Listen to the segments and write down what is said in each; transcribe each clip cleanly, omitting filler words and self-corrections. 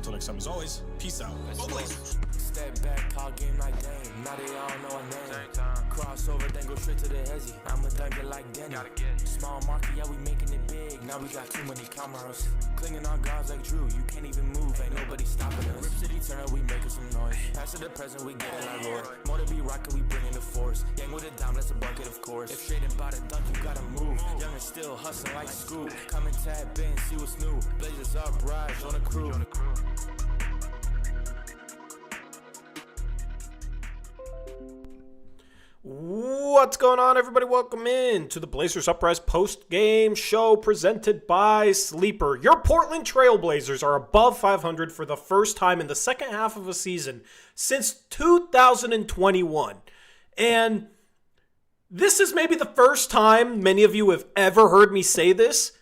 Until next time, as always, peace out. Go Blazers. Step back, call game like Dame. Now they all know our name. Crossover, then go straight to the hezzy. I'ma dunk it like Denny. Small market, yeah, we making it big. Now we got too many cameras. Clinging on guards like Drew. You can't even move, ain't nobody stopping us. Rip City Turner, we making some noise. Pass to the present, we get it like Roy. More to be rockin', we bringing the force. Gang with a dime, that's a bucket, of course. If straight about a dunk, you gotta move. Young and still hustling like Scoop. Come and tap in, see what's new. Blazers Uprise on the crew. What's going on, everybody? Welcome in to the Blazers Uprise post-game show presented by Sleeper. Your Portland Trail Blazers are above 500 for the first time in the second half of a season since 2021. And this is maybe the first time many of you have ever heard me say this.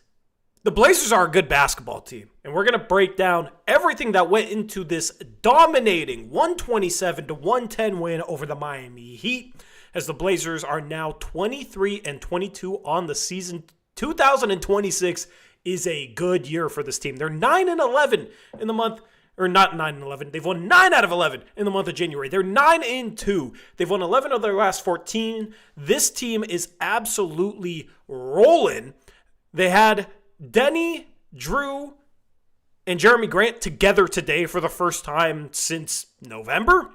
The Blazers are a good basketball team, and we're going to break down everything that went into this dominating 127-110 win over the Miami Heat, as the Blazers are now 23-22 on the season. 2026 is a good year for this team. They're 9-11 in the month, or not 9-11. They've won 9 out of 11 in the month of January. They're 9-2. They've won 11 of their last 14. This team is absolutely rolling. They had Denny, Drew, and Jeremy Grant together today for the first time since November.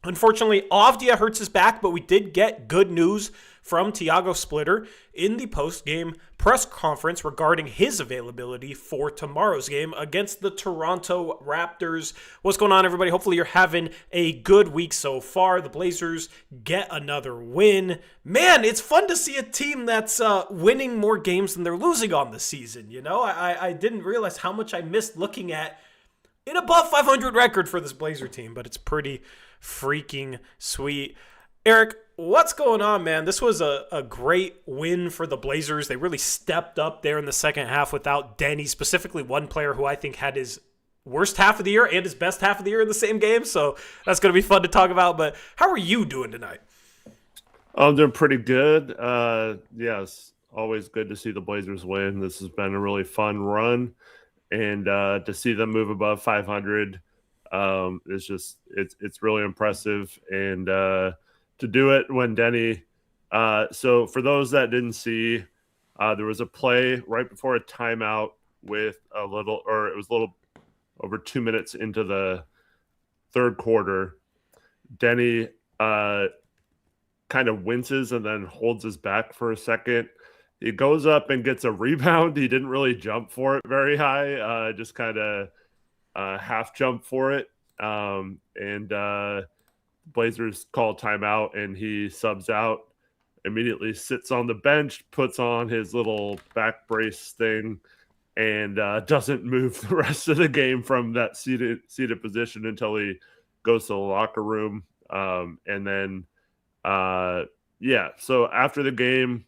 Unfortunately, Avdia hurts his back, but we did get good news from Tiago Splitter in the post-game press conference regarding his availability for tomorrow's game against the Toronto Raptors. What's going on, everybody? Hopefully you're having a good week so far. The Blazers get another win. Man, it's fun to see a team that's winning more games than they're losing on this season. You know, I didn't realize how much I missed looking at an above 500 record for this Blazer team, but it's pretty freaking sweet. Eric, what's going on, man? This was a great win for the Blazers. They really stepped up there in the second half without Denny, specifically one player who I think had his worst half of the year and his best half of the year in the same game. So that's going to be fun to talk about. But how are you doing tonight? I'm doing pretty good. Yes, always good to see the Blazers win. This has been a really fun run. And to see them move above 500, it's really impressive. And to do it when Denny, so for those that didn't see, there was a play right before a timeout with it was a little over 2 minutes into the third quarter. Denny kind of winces and then holds his back for a second. He goes up and gets a rebound. He didn't really jump for it very high, just kind of half jump for it. Blazers call timeout, and he subs out, immediately sits on the bench, puts on his little back brace thing, and doesn't move the rest of the game from that seated position until he goes to the locker room. So after the game,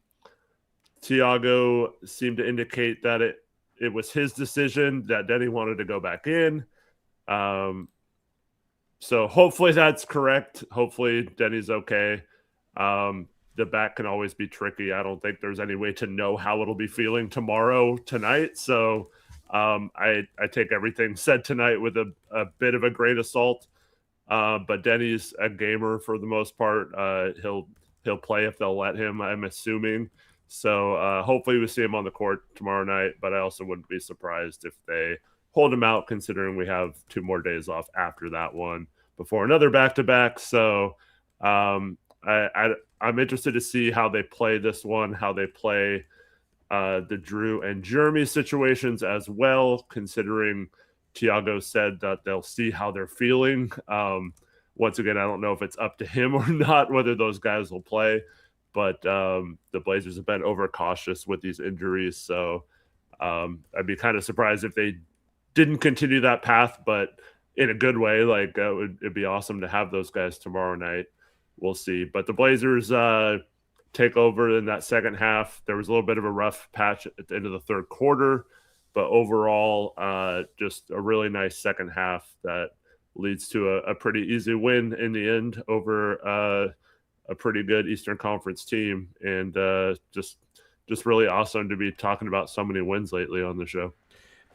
Tiago seemed to indicate that it was his decision, that Denny wanted to go back in. So hopefully that's correct. Hopefully Denny's okay. The back can always be tricky. I don't think there's any way to know how it'll be feeling tonight. So I take everything said tonight with a bit of a grain of salt. But Denny's a gamer for the most part. He'll play if they'll let him, I'm assuming. So hopefully we see him on the court tomorrow night, but I also wouldn't be surprised if they hold him out, considering we have 2 more days off after that one before another back-to-back. So I'm interested to see how they play this one, how they play the Drew and Jeremy situations as well, considering Tiago said that they'll see how they're feeling. Once again, I don't know if it's up to him or not, whether those guys will play. But the Blazers have been overcautious with these injuries, so I'd be kind of surprised if they didn't continue that path, but in a good way. Like it'd be awesome to have those guys tomorrow night. We'll see. But the Blazers take over in that second half. There was a little bit of a rough patch at the end of the third quarter, but overall, just a really nice second half that leads to a pretty easy win in the end over a pretty good Eastern Conference team, and just really awesome to be talking about so many wins lately on the show.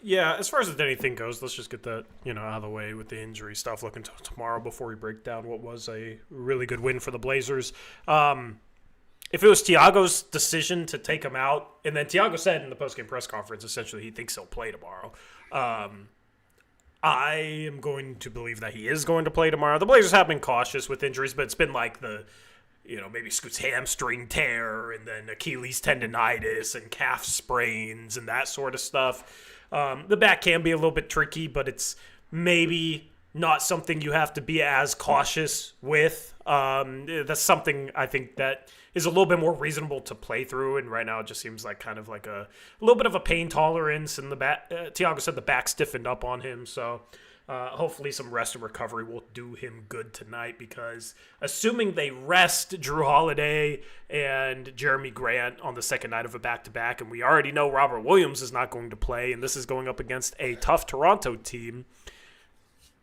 Yeah, as far as the Denny thing goes, let's just get that out of the way with the injury stuff. Looking to tomorrow before we break down what was a really good win for the Blazers. If it was Thiago's decision to take him out, and then Thiago said in the postgame press conference essentially he thinks he'll play tomorrow. I am going to believe that he is going to play tomorrow. The Blazers have been cautious with injuries, but it's been like the maybe Scoot's hamstring tear and then Achilles tendonitis and calf sprains and that sort of stuff. The back can be a little bit tricky, but it's maybe not something you have to be as cautious with. That's something I think that is a little bit more reasonable to play through, and right now it just seems like kind of like a little bit of a pain tolerance, and the back, Thiago said the back stiffened up on him, so hopefully some rest and recovery will do him good tonight, because assuming they rest Drew Holiday and Jeremy Grant on the second night of a back-to-back, and we already know Robert Williams is not going to play, and this is going up against a tough Toronto team,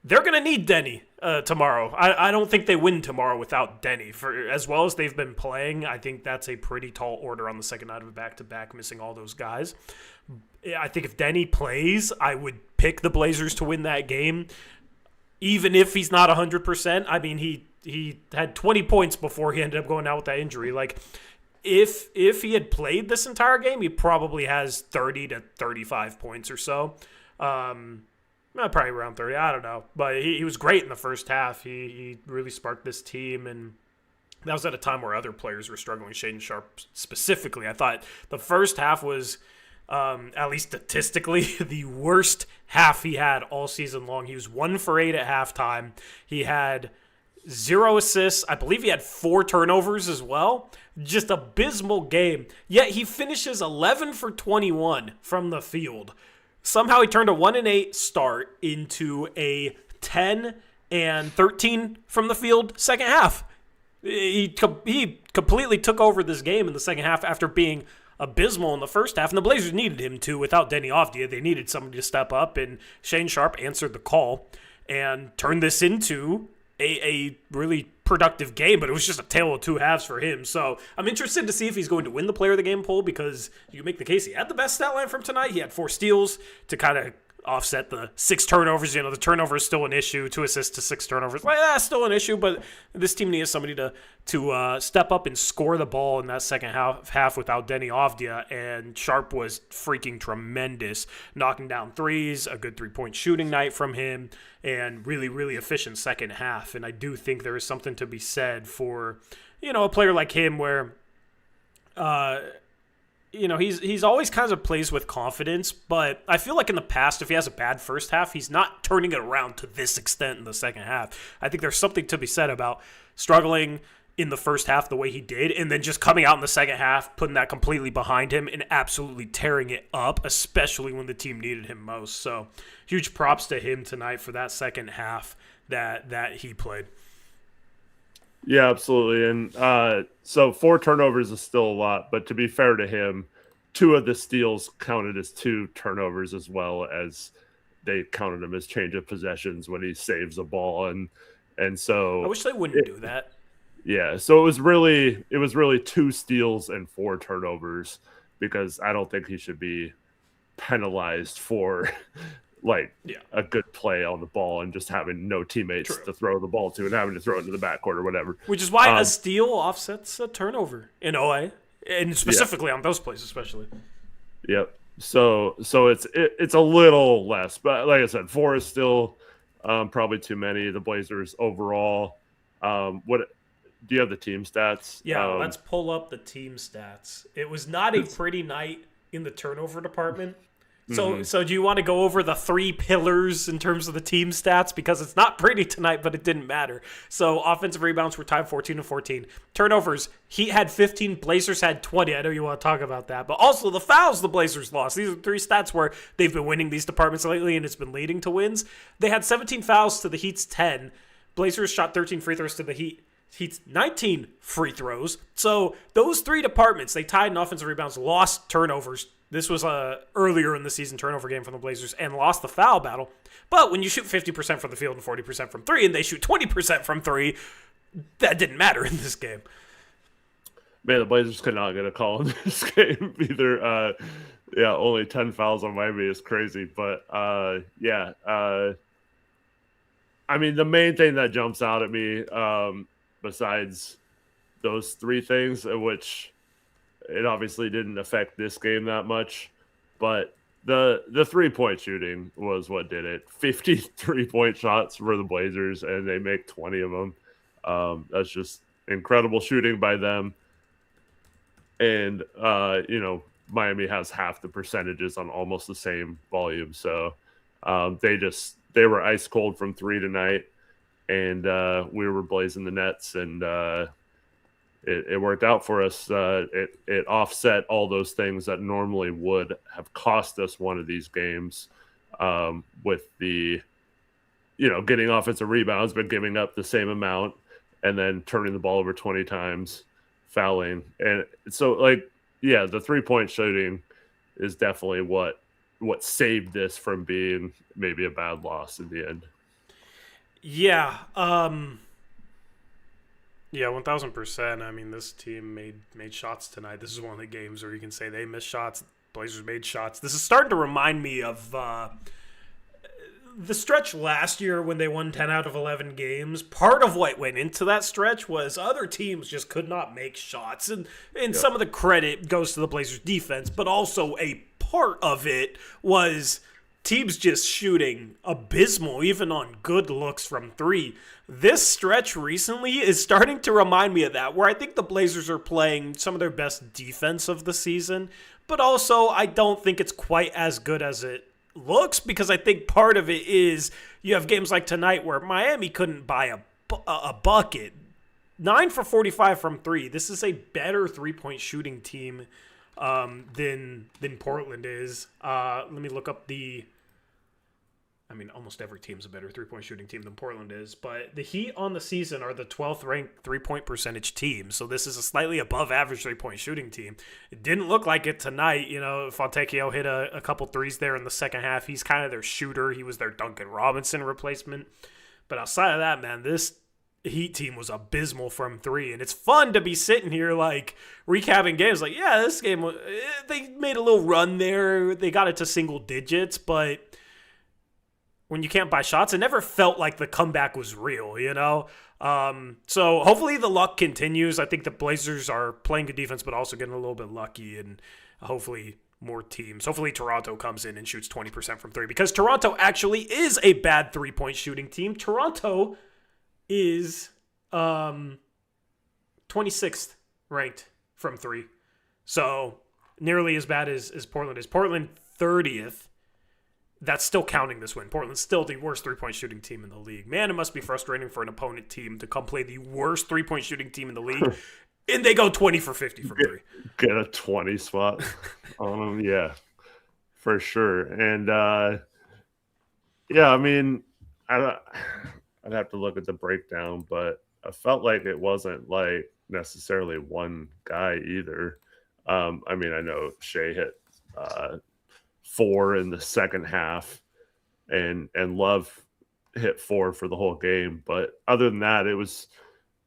they're going to need Denny tomorrow. I don't think they win tomorrow without Denny. For as well as they've been playing, I think that's a pretty tall order on the second night of a back-to-back, missing all those guys. I think if Denny plays, I would pick the Blazers to win that game, even if he's not 100%. I mean, he had 20 points before he ended up going out with that injury. Like, if he had played this entire game, he probably has 30 to 35 points or so. Probably around 30, I don't know. But he was great in the first half. He really sparked this team, and that was at a time where other players were struggling. Sharpe specifically. I thought the first half was, at least statistically, the worst half he had all season long. He was 1 for 8 at halftime. He had 0 assists. I believe he had 4 turnovers as well. Just abysmal game. Yet he finishes 11 for 21 from the field. Somehow he turned a 1-8 start into a 10 and 13 from the field second half. He completely took over this game in the second half after being abysmal in the first half, and the Blazers needed him to. Without Denny Avdia, they needed somebody to step up, and Sharpe answered the call and turned this into a really productive game, but it was just a tale of two halves for him. So I'm interested to see if he's going to win the player of the game poll, because you can make the case he had the best stat line from tonight. He had 4 steals to kind of offset the 6 turnovers. The turnover is still an issue. 2 assists to 6 turnovers. Well, that's still an issue, but this team needs somebody to step up and score the ball in that second half without Denny Avdia, and Sharpe was freaking tremendous, knocking down threes, a good 3-point shooting night from him, and really, really efficient second half. And I do think there is something to be said for, a player like him where, he's always kind of plays with confidence, but I feel like in the past, if he has a bad first half, he's not turning it around to this extent in the second half. I think there's something to be said about struggling in the first half the way he did, and then just coming out in the second half, putting that completely behind him and absolutely tearing it up, especially when the team needed him most. So huge props to him tonight for that second half that he played. Yeah, absolutely. And so 4 turnovers is still a lot, but to be fair to him, 2 of the steals counted as 2 turnovers, as well as they counted them as change of possessions when he saves a ball. And so I wish they wouldn't do that. Yeah, so it was really 2 steals and 4 turnovers, because I don't think he should be penalized for a good play on the ball and just having no teammates to throw the ball to and having to throw it into the backcourt or whatever. Which is why a steal offsets a turnover in OA, and specifically on those plays especially. Yep. So it's a little less, but like I said, 4 is still probably too many. The Blazers overall, what do you have the team stats? Yeah, let's pull up the team stats. It was not a pretty night in the turnover department. So do you want to go over the 3 pillars in terms of the team stats? Because it's not pretty tonight, but it didn't matter. So offensive rebounds were tied 14-14. Turnovers, Heat had 15, Blazers had 20. I know you want to talk about that. But also the fouls the Blazers lost. These are 3 stats where they've been winning these departments lately, and it's been leading to wins. They had 17 fouls to the Heat's 10. Blazers shot 13 free throws to the Heat's 19 free throws. So those 3 departments, they tied in offensive rebounds, lost turnovers. This was earlier in the season turnover game from the Blazers, and lost the foul battle. But when you shoot 50% from the field and 40% from 3, and they shoot 20% from 3, that didn't matter in this game. Man, the Blazers could not get a call in this game either. Yeah, only 10 fouls on Miami is crazy. But, yeah. I mean, the main thing that jumps out at me, besides those three things, which it obviously didn't affect this game that much, but the 3-point shooting was what did it. 53-point shots for the Blazers, and they make 20 of them. That's just incredible shooting by them. And, Miami has half the percentages on almost the same volume. So they were ice cold from three tonight, and we were blazing the nets, and it worked out for us. It offset all those things that normally would have cost us one of these games, with the, getting offensive rebounds, but giving up the same amount and then turning the ball over 20 times, fouling. And so, the 3-point shooting is definitely what saved this from being maybe a bad loss in the end. Yeah. Yeah, 1,000%. I mean, this team made shots tonight. This is one of the games where you can say they missed shots, Blazers made shots. This is starting to remind me of the stretch last year when they won 10 out of 11 games. Part of what went into that stretch was other teams just could not make shots. And some of the credit goes to the Blazers defense, but also a part of it was teams just shooting abysmal, even on good looks from three. This stretch recently is starting to remind me of that, where I think the Blazers are playing some of their best defense of the season, but also I don't think it's quite as good as it looks, because I think part of it is you have games like tonight where Miami couldn't buy a bucket. 9 for 45 from three. This is a better 3-point shooting team than Portland is. Let me look up almost every team's a better 3-point shooting team than Portland is, but the Heat on the season are the 12th ranked 3-point percentage team, so this is a slightly above average 3-point shooting team. It didn't look like it tonight. Fontecchio hit a couple threes there in the second half. He's kind of their shooter. He was their Duncan Robinson replacement. But outside of that, man, this Heat team was abysmal from three, and it's fun to be sitting here recapping games this game, they made a little run there. They got it to single digits, but when you can't buy shots, it never felt like the comeback was real, So hopefully the luck continues. I think the Blazers are playing good defense, but also getting a little bit lucky, and hopefully more teams. Hopefully Toronto comes in and shoots 20% from three, because Toronto actually is a bad 3-point shooting team. Toronto is 26th ranked from three. So nearly as bad as Portland is. Portland 30th. That's still counting this win. Portland's still the worst 3-point shooting team in the league. Man, it must be frustrating for an opponent team to come play the worst 3-point shooting team in the league, and they go 20 for 50 from three. Get a 20 spot on them, yeah, for sure. And, I'd have to look at the breakdown, but I felt like it wasn't necessarily one guy either. I know Shea hit 4 in the second half, and Love hit 4 for the whole game. But other than that, it was,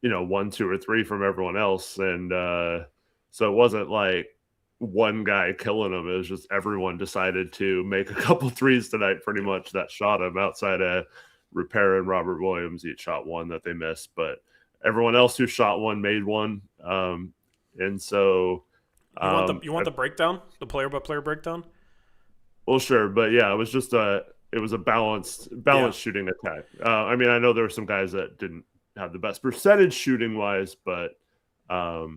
1, 2, or 3 from everyone else. And so it wasn't like one guy killing them. It was just everyone decided to make a couple threes tonight pretty much that shot them, outside of Rupert and Robert Williams. Each shot one that they missed, but everyone else who shot one made one. And so you want the breakdown, the player by player breakdown? Well, sure, but yeah, it was just a balanced shooting attack. I know there were some guys that didn't have the best percentage shooting wise, but go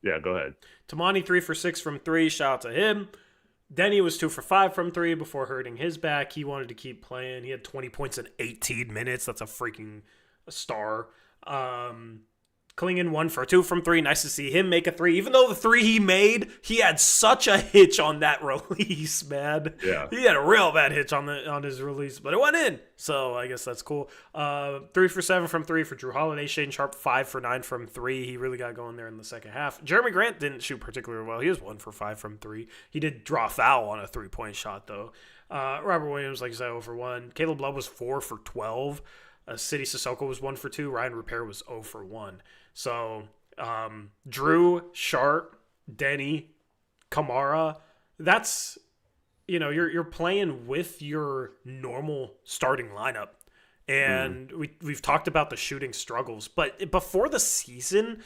ahead. Tamani 3 for 6 from three. Shout out to him. Denny was 2 for 5 from three before hurting his back. He wanted to keep playing. He had 20 points in 18 minutes. That's a freaking star. Klingen 1 for 2 from three. Nice to see him make a three. Even though the three he made, he had such a hitch on that release, man. Yeah. He had a real bad hitch on his release, but it went in. So I guess that's cool. 3 for 7 from three for Drew Holiday. Shane Sharpe 5 for 9 from three. He really got going there in the second half. Jeremy Grant didn't shoot particularly well. He was 1 for 5 from three. He did draw a foul on a 3-point shot, though. Robert Williams, like I said, 0 for 1. Caleb Love was 4 for 12. City Sissoko was 1 for 2. Ryan Rupert was 0 for 1. So Drew, Sharpe, Denny, Kamara, that's you're playing with your normal starting lineup. And we've talked about the shooting struggles, but before the season,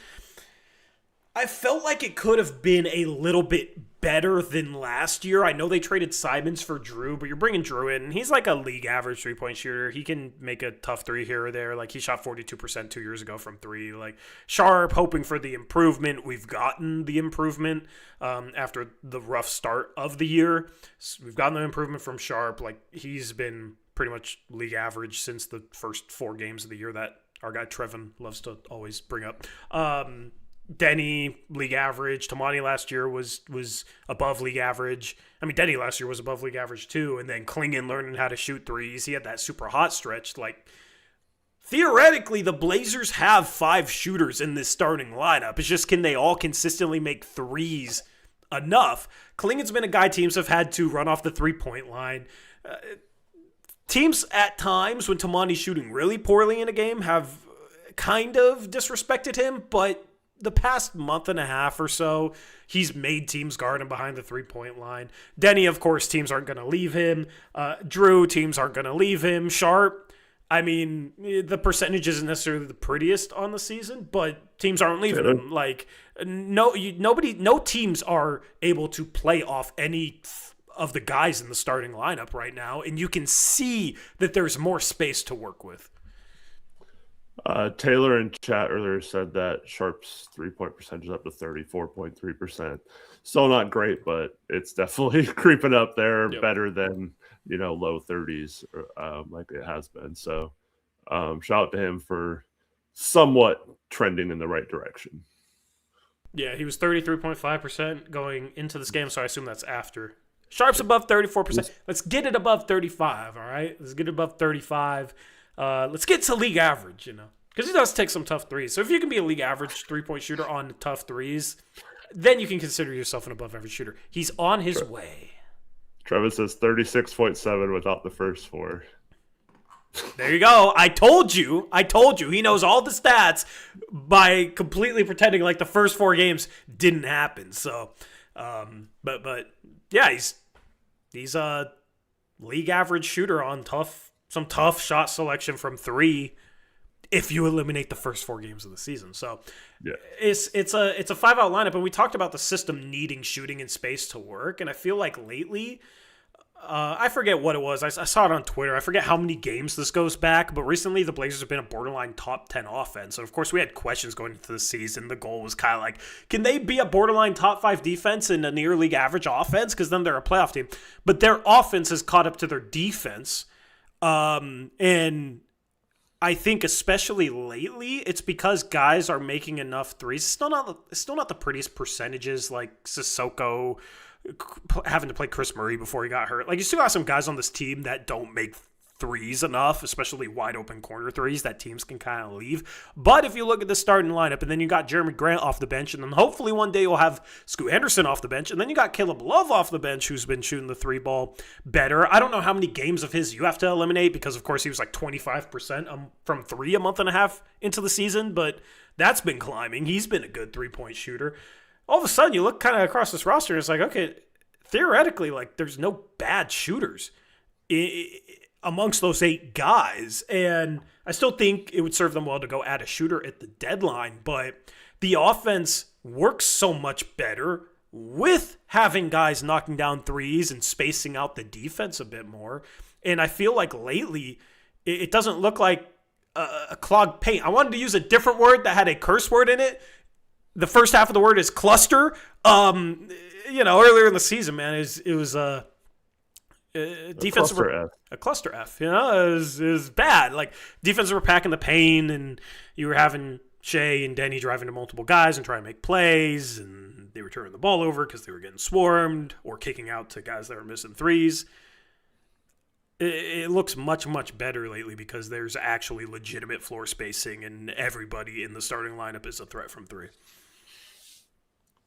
I felt like it could have been a little bit better than last year. I know they traded Simons for Drew, but you're bringing Drew in. He's like a league average 3-point shooter. He can make a tough three here or there. Like, he shot 42% 2 years ago from three. Like, Sharpe, hoping for the improvement. We've gotten the improvement after the rough start of the year. So we've gotten the improvement from Sharpe. Like, he's been pretty much league average since the first 4 games of the year that our guy Trevin loves to always bring up. Denny, league average. Tamani last year was above league average. I mean, Denny last year was above league average too. And then Klingon learning how to shoot threes. He had that super hot stretch. Like, theoretically, the Blazers have 5 shooters in this starting lineup. It's just, can they all consistently make threes enough? Klingon's been a guy teams have had to run off the 3-point line. Teams at times, when Tamani's shooting really poorly in a game, have kind of disrespected him, but the past month and a half or so, he's made teams guard him behind the 3-point line. Denny, of course, teams aren't going to leave him. Drew, teams aren't going to leave him. Sharpe, I mean, the percentage isn't necessarily the prettiest on the season, but teams aren't leaving him. Like, no teams are able to play off any of the guys in the starting lineup right now, and you can see that there's more space to work with. Taylor in chat earlier said that Sharpe's 3-point percentage is up to 34.3%. Still not great, but it's definitely creeping up there. Yep. Better than, low 30s like it has been. So shout out to him for somewhat trending in the right direction. Yeah, he was 33.5% going into this game, so I assume that's after. Sharpe's above 34%. Let's get it above 35, all right? Let's get it above 35. Let's get to league average, because he does take some tough threes. So if you can be a league average 3-point shooter on tough threes, then you can consider yourself an above average shooter. He's on his way. Travis says 36.7 without the first 4. There you go. I told you. He knows all the stats by completely pretending like the first 4 games didn't happen. So, but yeah, he's a league average shooter on some tough shot selection from 3 if you eliminate the first 4 games of the season. So yeah. It's a 5-out lineup, and we talked about the system needing shooting and space to work, and I feel like lately, I forget what it was. I saw it on Twitter. I forget how many games this goes back, but recently the Blazers have been a borderline top 10 offense. And of course, we had questions going into the season. The goal was kind of like, can they be a borderline top 5 defense and a near league average offense? Because then they're a playoff team. But their offense has caught up to their defense. And I think especially lately, it's because guys are making enough threes. It's still not the prettiest percentages like Sissoko having to play Chris Murray before he got hurt. Like, you still got some guys on this team that don't make threes enough, especially wide open corner threes that teams can kind of leave. But if you look at the starting lineup, and then you got Jeremy Grant off the bench, and then hopefully one day you'll have Scoot Henderson off the bench, and then you got Caleb Love off the bench, who's been shooting the 3 ball better. I don't know how many games of his you have to eliminate, because of course he was like 25% from 3 a month and a half into the season, but that's been climbing. He's been a good 3-point shooter. All of a sudden, you look kind of across this roster, and it's like, okay, theoretically, like, there's no bad shooters amongst those 8 guys. And I still think it would serve them well to go add a shooter at the deadline, but the offense works so much better with having guys knocking down threes and spacing out the defense a bit more. And I feel like lately, it doesn't look like a clogged paint. I wanted to use a different word that had a curse word in it. The first half of the word is cluster. Earlier in the season, man, it was a defensive a cluster F. It was bad. Like, defenses were packing the paint, and you were having Shea and Denny driving to multiple guys and trying to make plays, and they were turning the ball over because they were getting swarmed or kicking out to guys that were missing threes. It looks much, much better lately because there's actually legitimate floor spacing, and everybody in the starting lineup is a threat from 3.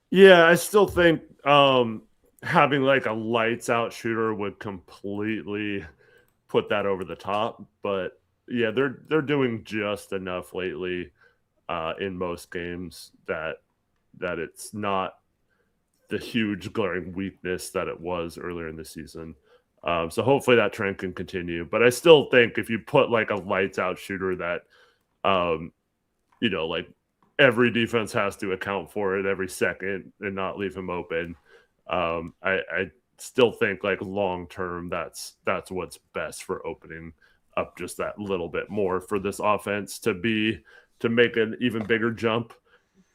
Yeah, I still think having like a lights out shooter would completely put that over the top. But yeah, they're doing just enough lately in most games that it's not the huge glaring weakness that it was earlier in the season. So hopefully that trend can continue. But I still think if you put like a lights out shooter that, like every defense has to account for it every second and not leave him open. I still think like long term, that's what's best for opening up just that little bit more for this offense to make an even bigger jump.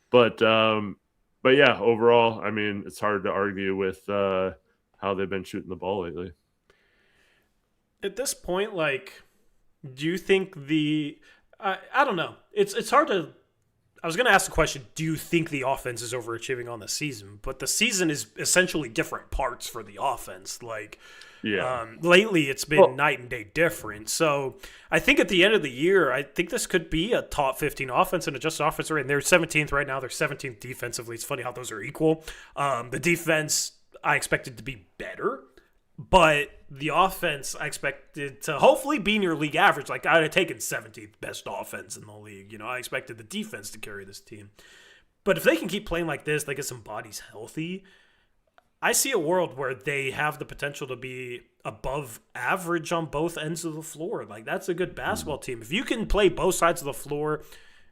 But yeah, overall, I mean, it's hard to argue with how they've been shooting the ball lately. At this point, like, do you think I don't know. It's hard to. I was going to ask the question, do you think the offense is overachieving on the season? But the season is essentially different parts for the offense. Like, lately it's been night and day different. So I think at the end of the year, I think this could be a top 15 offense and adjusted offense rate. And they're 17th right now. They're 17th defensively. It's funny how those are equal. The defense, I expected to be better. But the offense, I expected to hopefully be near league average. Like, I would have taken 17th best offense in the league. I expected the defense to carry this team. But if they can keep playing like this, they get some bodies healthy, I see a world where they have the potential to be above average on both ends of the floor. Like, that's a good basketball team. If you can play both sides of the floor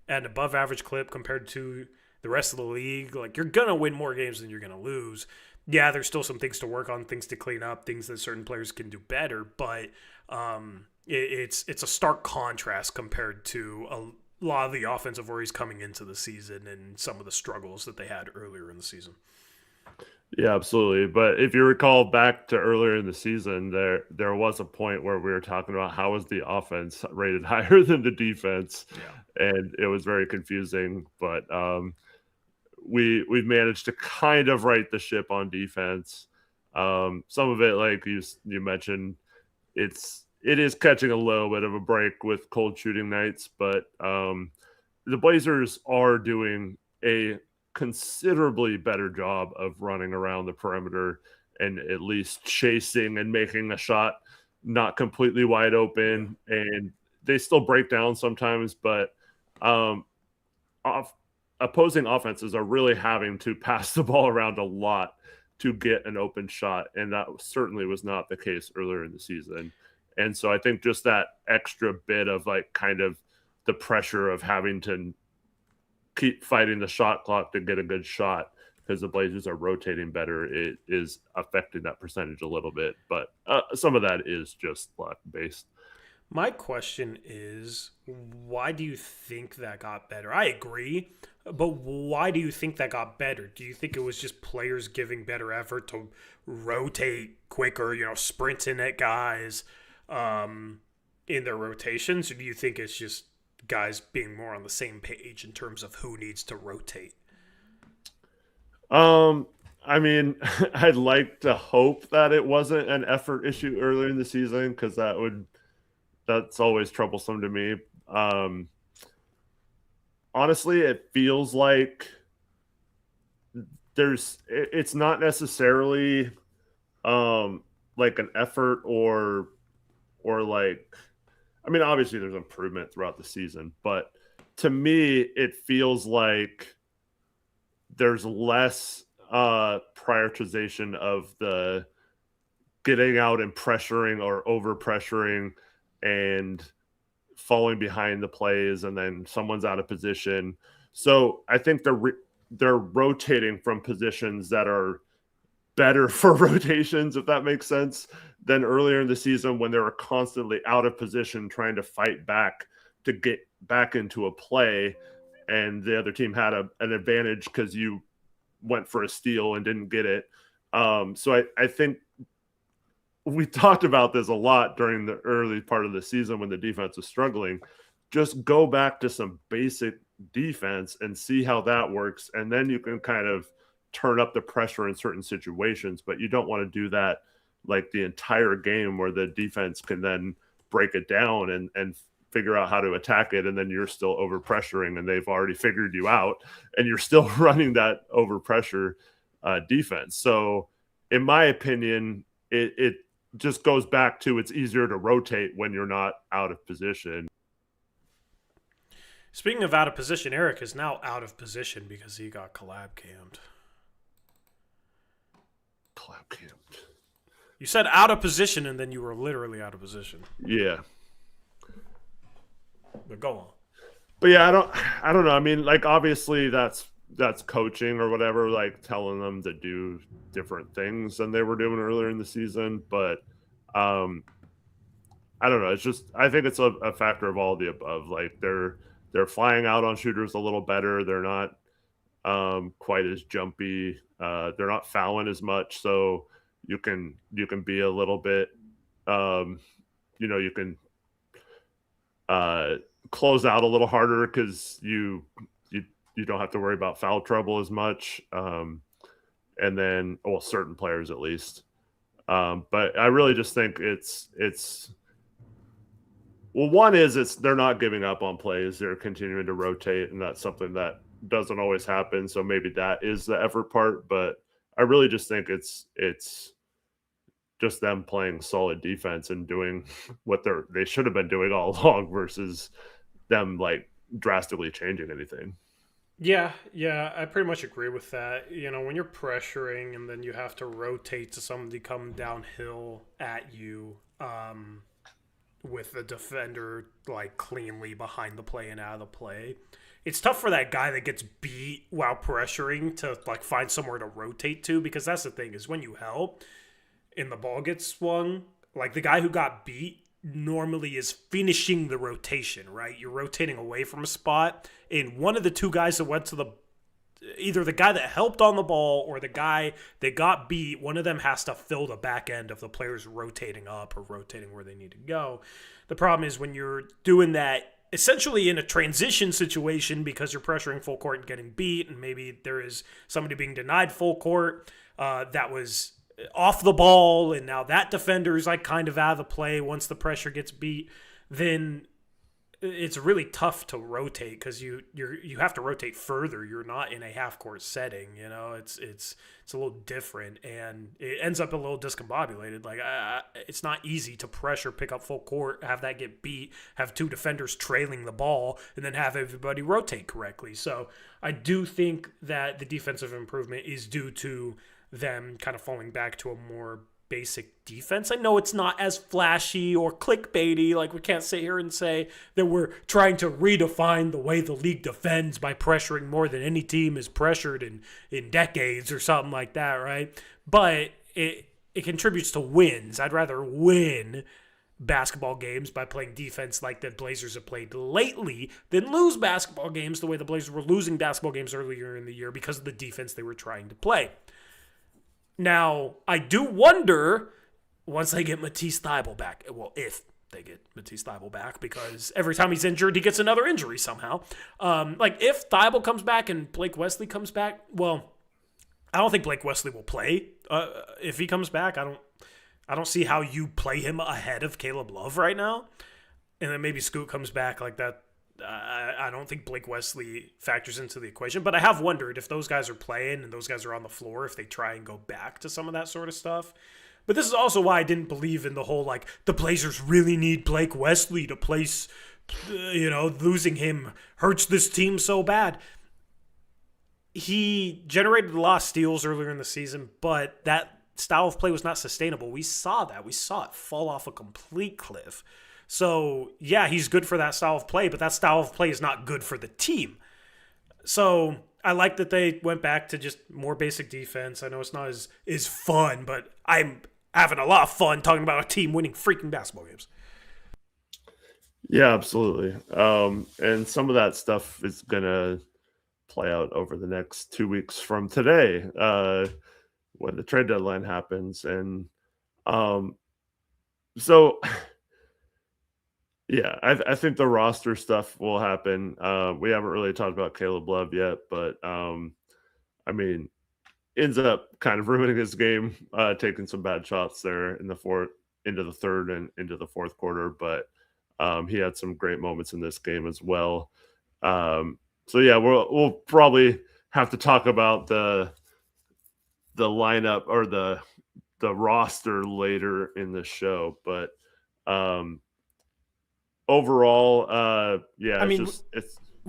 at an above average clip compared to the rest of the league, like, you're going to win more games than you're going to lose. Yeah, there's still some things to work on, things to clean up, things that certain players can do better, but it's a stark contrast compared to a lot of the offensive worries coming into the season and some of the struggles that they had earlier in the season. Yeah, absolutely. But if you recall back to earlier in the season, there was a point where we were talking about how was the offense rated higher than the defense, and it was very confusing. But we've managed to kind of right the ship on defense. Some of it, like you mentioned, it is catching a little bit of a break with cold shooting nights, but the Blazers are doing a considerably better job of running around the perimeter and at least chasing and making a shot not completely wide open. And they still break down sometimes, but opposing offenses are really having to pass the ball around a lot to get an open shot. And that certainly was not the case earlier in the season. And so I think just that extra bit of like kind of the pressure of having to keep fighting the shot clock to get a good shot because the Blazers are rotating better, it is affecting that percentage a little bit. But some of that is just luck based. My question is, why do you think that got better? I agree, but why do you think that got better? Do you think it was just players giving better effort to rotate quicker, sprinting at guys in their rotations? Or do you think it's just guys being more on the same page in terms of who needs to rotate? I mean, I'd like to hope that it wasn't an effort issue earlier in the season because that's always troublesome to me. Honestly, it feels like it's not necessarily like an effort or like, I mean, obviously there's improvement throughout the season, but to me, it feels like there's less prioritization of the getting out and pressuring or over pressuring and falling behind the plays and then someone's out of position. So I think they're rotating from positions that are better for rotations, if that makes sense, than earlier in the season when they were constantly out of position trying to fight back to get back into a play, and the other team had an advantage because you went for a steal and didn't get it. So I think we talked about this a lot during the early part of the season when the defense was struggling. Just go back to some basic defense and see how that works, and then you can kind of turn up the pressure in certain situations, but you don't want to do that like the entire game where the defense can then break it down and figure out how to attack it, and then you're still over pressuring and they've already figured you out and you're still running that over pressure defense. So in my opinion, it just goes back to it's easier to rotate when you're not out of position. Speaking of out of position, Eric is now out of position because he got collab cammed. collab camped. You said out of position, and then you were literally out of position. Yeah. But go on. But yeah, I don't know. I mean, like, obviously that's coaching or whatever, like telling them to do different things than they were doing earlier in the season. But I don't know. It's just, I think it's a factor of all of the above. Like they're flying out on shooters a little better. They're not quite as jumpy. They're not fouling as much. So you can be a little bit, you can close out a little harder because you don't have to worry about foul trouble as much. And then, well, certain players at least. But I really just think it's well, one is they're not giving up on plays. They're continuing to rotate, and that's something that doesn't always happen. So maybe that is the effort part. But I really just think it's just them playing solid defense and doing what they should have been doing all along versus them like drastically changing anything. Yeah, I pretty much agree with that. You know, when you're pressuring and then you have to rotate to somebody coming downhill at you, with the defender like cleanly behind the play and out of the play, it's tough for that guy that gets beat while pressuring to like find somewhere to rotate to, because that's the thing is when you help and the ball gets swung, like the guy who got beat normally is finishing the rotation, right? You're rotating away from a spot, and one of the two guys that went to the either the guy that helped on the ball or the guy that got beat, one of them has to fill the back end of the players rotating up or rotating where they need to go. The problem is when you're doing that essentially in a transition situation because you're pressuring full court and getting beat, and maybe there is somebody being denied full court that was off the ball, and now that defender is like kind of out of the play once the pressure gets beat, then it's really tough to rotate because you have to rotate further. You're not in a half court setting, you know. It's a little different, and it ends up a little discombobulated. Like it's not easy to pressure, pick up full court, have that get beat, have two defenders trailing the ball, and then have everybody rotate correctly. So I do think that the defensive improvement is due to them kind of falling back to a more basic defense. I know it's not as flashy or clickbaity, like we can't sit here and say that we're trying to redefine the way the league defends by pressuring more than any team is pressured in decades or something like that, right? But it contributes to wins. I'd rather win basketball games by playing defense like the Blazers have played lately than lose basketball games the way the Blazers were losing basketball games earlier in the year because of the defense they were trying to play. Now, I do wonder, once they get Matisse Thybulle back, well, if they get Matisse Thybulle back, because every time he's injured, he gets another injury somehow. Like, if Thybulle comes back and Blake Wesley comes back, well, I don't think Blake Wesley will play. If he comes back, I don't see how you play him ahead of Caleb Love right now. And then maybe Scoot comes back like that. I don't think Blake Wesley factors into the equation, but I have wondered if those guys are playing and those guys are on the floor, if they try and go back to some of that sort of stuff. But this is also why I didn't believe in the whole, like, the Blazers really need Blake Wesley to place, losing him hurts this team so bad. He generated a lot of steals earlier in the season, but that style of play was not sustainable. We saw that. We saw it fall off a complete cliff. So, yeah, he's good for that style of play, but that style of play is not good for the team. So, I like that they went back to just more basic defense. I know it's not as fun, but I'm having a lot of fun talking about a team winning freaking basketball games. Yeah, absolutely. And some of that stuff is going to play out over the next 2 weeks from today when the trade deadline happens. And so... Yeah, I think the roster stuff will happen. We haven't really talked about Caleb Love yet, but I mean, ends up kind of ruining his game, taking some bad shots there in the into the third and into the fourth quarter. But he had some great moments in this game as well. So yeah, we'll probably have to talk about the lineup or the roster later in the show, but. Overall, yeah,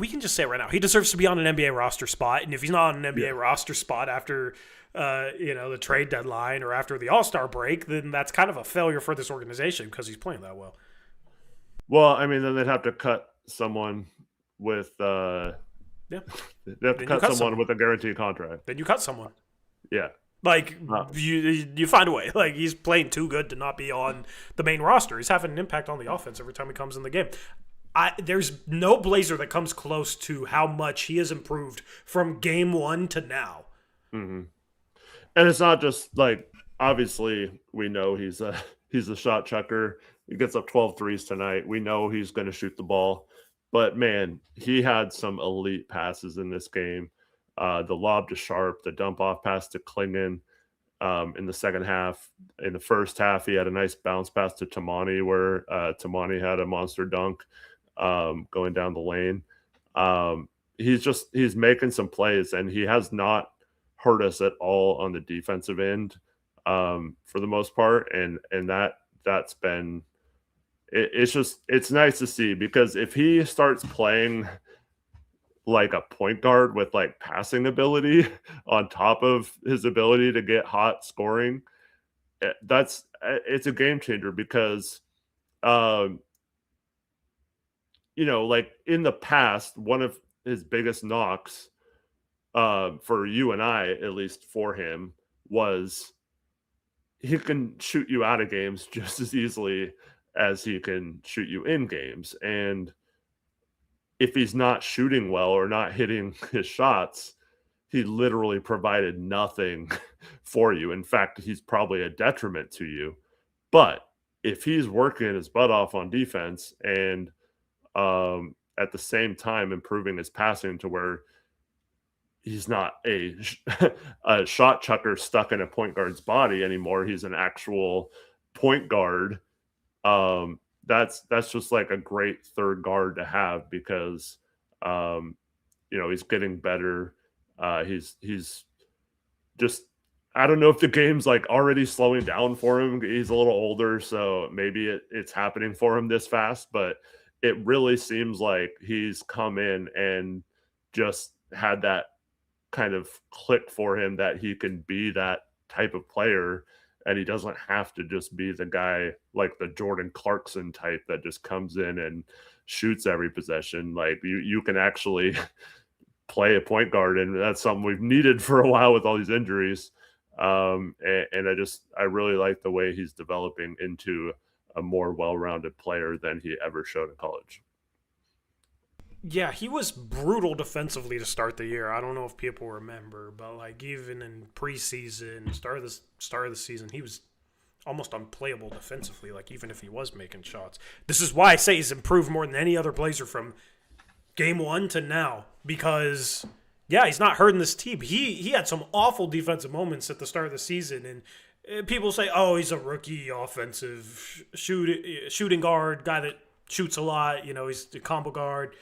we can just say it right now. He deserves to be on an NBA roster spot, and if he's not on an NBA roster spot after the trade deadline or after the All-Star break, then that's kind of a failure for this organization because he's playing that well. Well, I mean, then they'd have to cut someone with Yeah. they have to cut someone with a guaranteed contract. Then you cut someone. Yeah. Like, you find a way. Like, he's playing too good to not be on the main roster. He's having an impact on the offense every time he comes in the game. There's no Blazer that comes close to how much he has improved from game one to now. Mm-hmm. And it's not just, like, obviously we know he's a shot chucker. He gets up 12 threes tonight. We know he's going to shoot the ball. But, man, he had some elite passes in this game. The lob to Sharpe, the dump-off pass to Klingon in the second half. In the first half, he had a nice bounce pass to Tamani where Tamani had a monster dunk going down the lane. He's making some plays, and he has not hurt us at all on the defensive end for the most part. And that's been – it's nice to see, because if he starts playing – like a point guard with like passing ability on top of his ability to get hot scoring, it's a game changer, because like in the past, one of his biggest knocks for you and I, at least for him, was he can shoot you out of games just as easily as he can shoot you in games. And if he's not shooting well or not hitting his shots, he literally provided nothing for you. In fact, he's probably a detriment to you. But if he's working his butt off on defense and at the same time improving his passing to where he's not a shot chucker stuck in a point guard's body anymore, he's an actual point guard, that's just like a great third guard to have, because he's getting better. He's just, I don't know if the game's like already slowing down for him. He's a little older, so maybe it's happening for him this fast, but it really seems like he's come in and just had that kind of click for him that he can be that type of player. And he doesn't have to just be the guy like the Jordan Clarkson type that just comes in and shoots every possession. Like you can actually play a point guard, and that's something we've needed for a while with all these injuries. And I really like the way he's developing into a more well-rounded player than he ever showed in college. Yeah, he was brutal defensively to start the year. I don't know if people remember, but like even in preseason, start of the season, he was almost unplayable defensively, like even if he was making shots. This is why I say he's improved more than any other Blazer from game one to now, because he's not hurting this team. He had some awful defensive moments at the start of the season, and people say, oh, he's a rookie offensive shooting guard, guy that shoots a lot, he's a combo guard.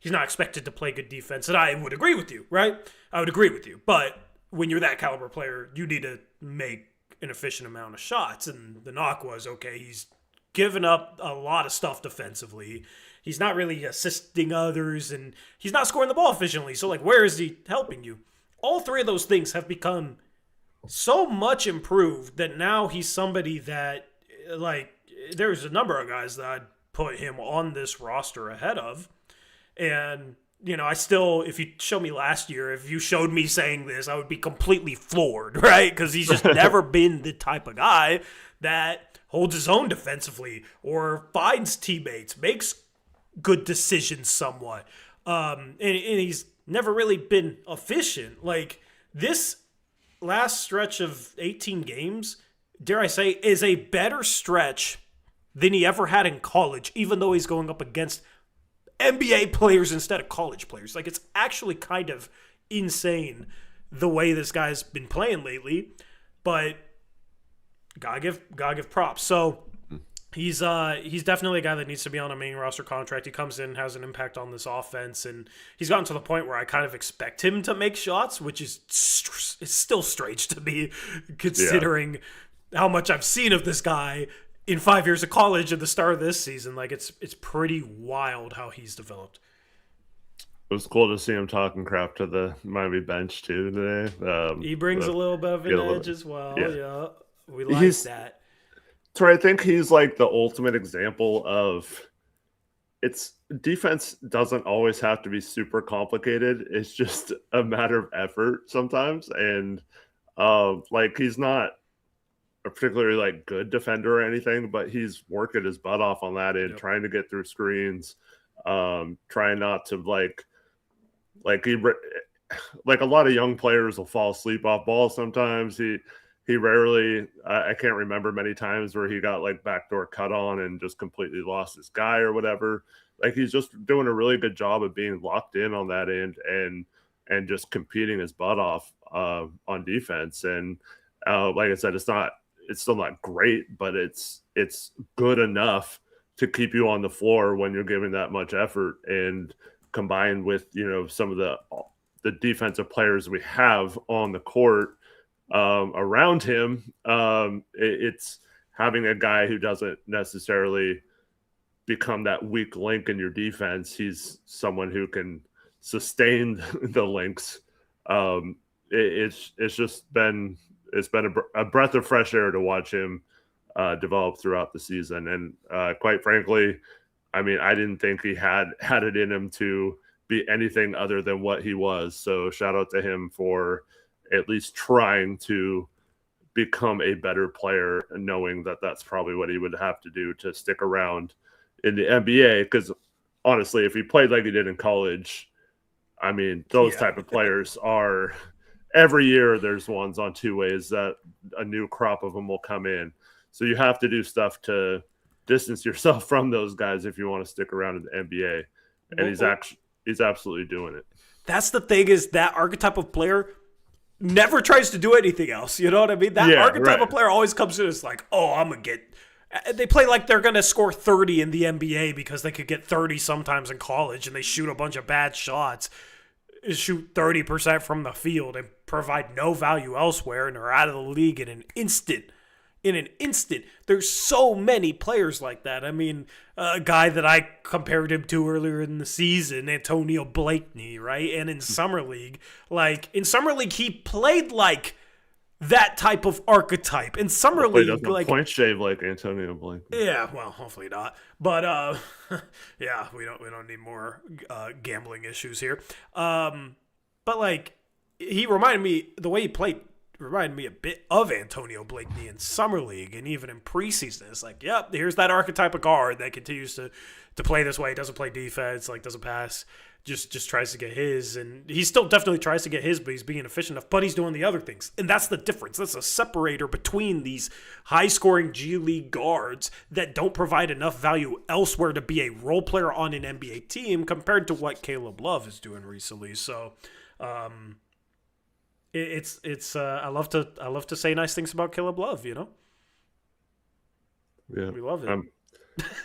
He's not expected to play good defense. And I would agree with you, right? I would agree with you. But when you're that caliber player, you need to make an efficient amount of shots. And the knock was, okay, he's given up a lot of stuff defensively. He's not really assisting others, and he's not scoring the ball efficiently. So, like, where is he helping you? All three of those things have become so much improved that now he's somebody that, like, there's a number of guys that I'd put him on this roster ahead of. And, I still, if you showed me last year, if you showed me saying this, I would be completely floored, right? Because he's just never been the type of guy that holds his own defensively or finds teammates, makes good decisions somewhat. And he's never really been efficient. Like, this last stretch of 18 games, dare I say, is a better stretch than he ever had in college, even though he's going up against NBA players instead of college players. Like, it's actually kind of insane the way this guy's been playing lately, but gotta give props. So he's definitely a guy that needs to be on a main roster contract. He comes in, has an impact on this offense, and he's gotten to the point where I kind of expect him to make shots, which is it's still strange to me considering how much I've seen of this guy in 5 years of college at the start of this season. Like, it's pretty wild how he's developed. was cool to see him talking crap to the Miami bench too today. He brings a little bit of an edge as well. Yeah, we like that. So I think he's like the ultimate example of defense doesn't always have to be super complicated. It's just a matter of effort sometimes. And like he's not a particularly like good defender or anything, but he's working his butt off on that end, trying to get through screens, trying not to like a lot of young players will fall asleep off ball sometimes. He rarely, I can't remember many times where he got like backdoor cut on and just completely lost his guy or whatever. Like he's just doing a really good job of being locked in on that end and just competing his butt off on defense. And like I said, it's still not great, but it's good enough to keep you on the floor when you're giving that much effort. And combined with, some of the defensive players we have on the court around him, it's having a guy who doesn't necessarily become that weak link in your defense. He's someone who can sustain the links. It's been a breath of fresh air to watch him develop throughout the season. And quite frankly, I mean, I didn't think he had it in him to be anything other than what he was. So shout out to him for at least trying to become a better player and knowing that that's probably what he would have to do to stick around in the NBA. Because honestly, if he played like he did in college, I mean, those type of players are every year there's ones on two ways that a new crop of them will come in. So you have to do stuff to distance yourself from those guys if you want to stick around in the NBA. And he's absolutely doing it. That's the thing, is that archetype of player never tries to do anything else. You know what I mean? That archetype of player always comes in as like, oh, I'm going to get – they play like they're going to score 30 in the NBA because they could get 30 sometimes in college, and they shoot a bunch of bad shots, shoot 30% from the field and provide no value elsewhere, and are out of the league in an instant. There's so many players like that. I mean, a guy that I compared him to earlier in the season, Antonio Blakeney, right? And in Summer League, he played like that type of archetype. In Summer League, like point shave like Antonio Blakeney. Yeah, well, hopefully not. But yeah, we don't need more gambling issues here. But like, he reminded me, the way he played reminded me a bit of Antonio Blakeney in Summer League, and even in preseason. It's like, yep, here's that archetype of guard that continues to play this way, doesn't play defense, like doesn't pass, just tries to get his, and he still definitely tries to get his, but he's being efficient enough, but he's doing the other things. And that's the difference. That's a separator between these high-scoring G League guards that don't provide enough value elsewhere to be a role player on an NBA team compared to what Caleb Love is doing recently. So, It's I love to say nice things about Caleb Love, you know? Yeah. We love it.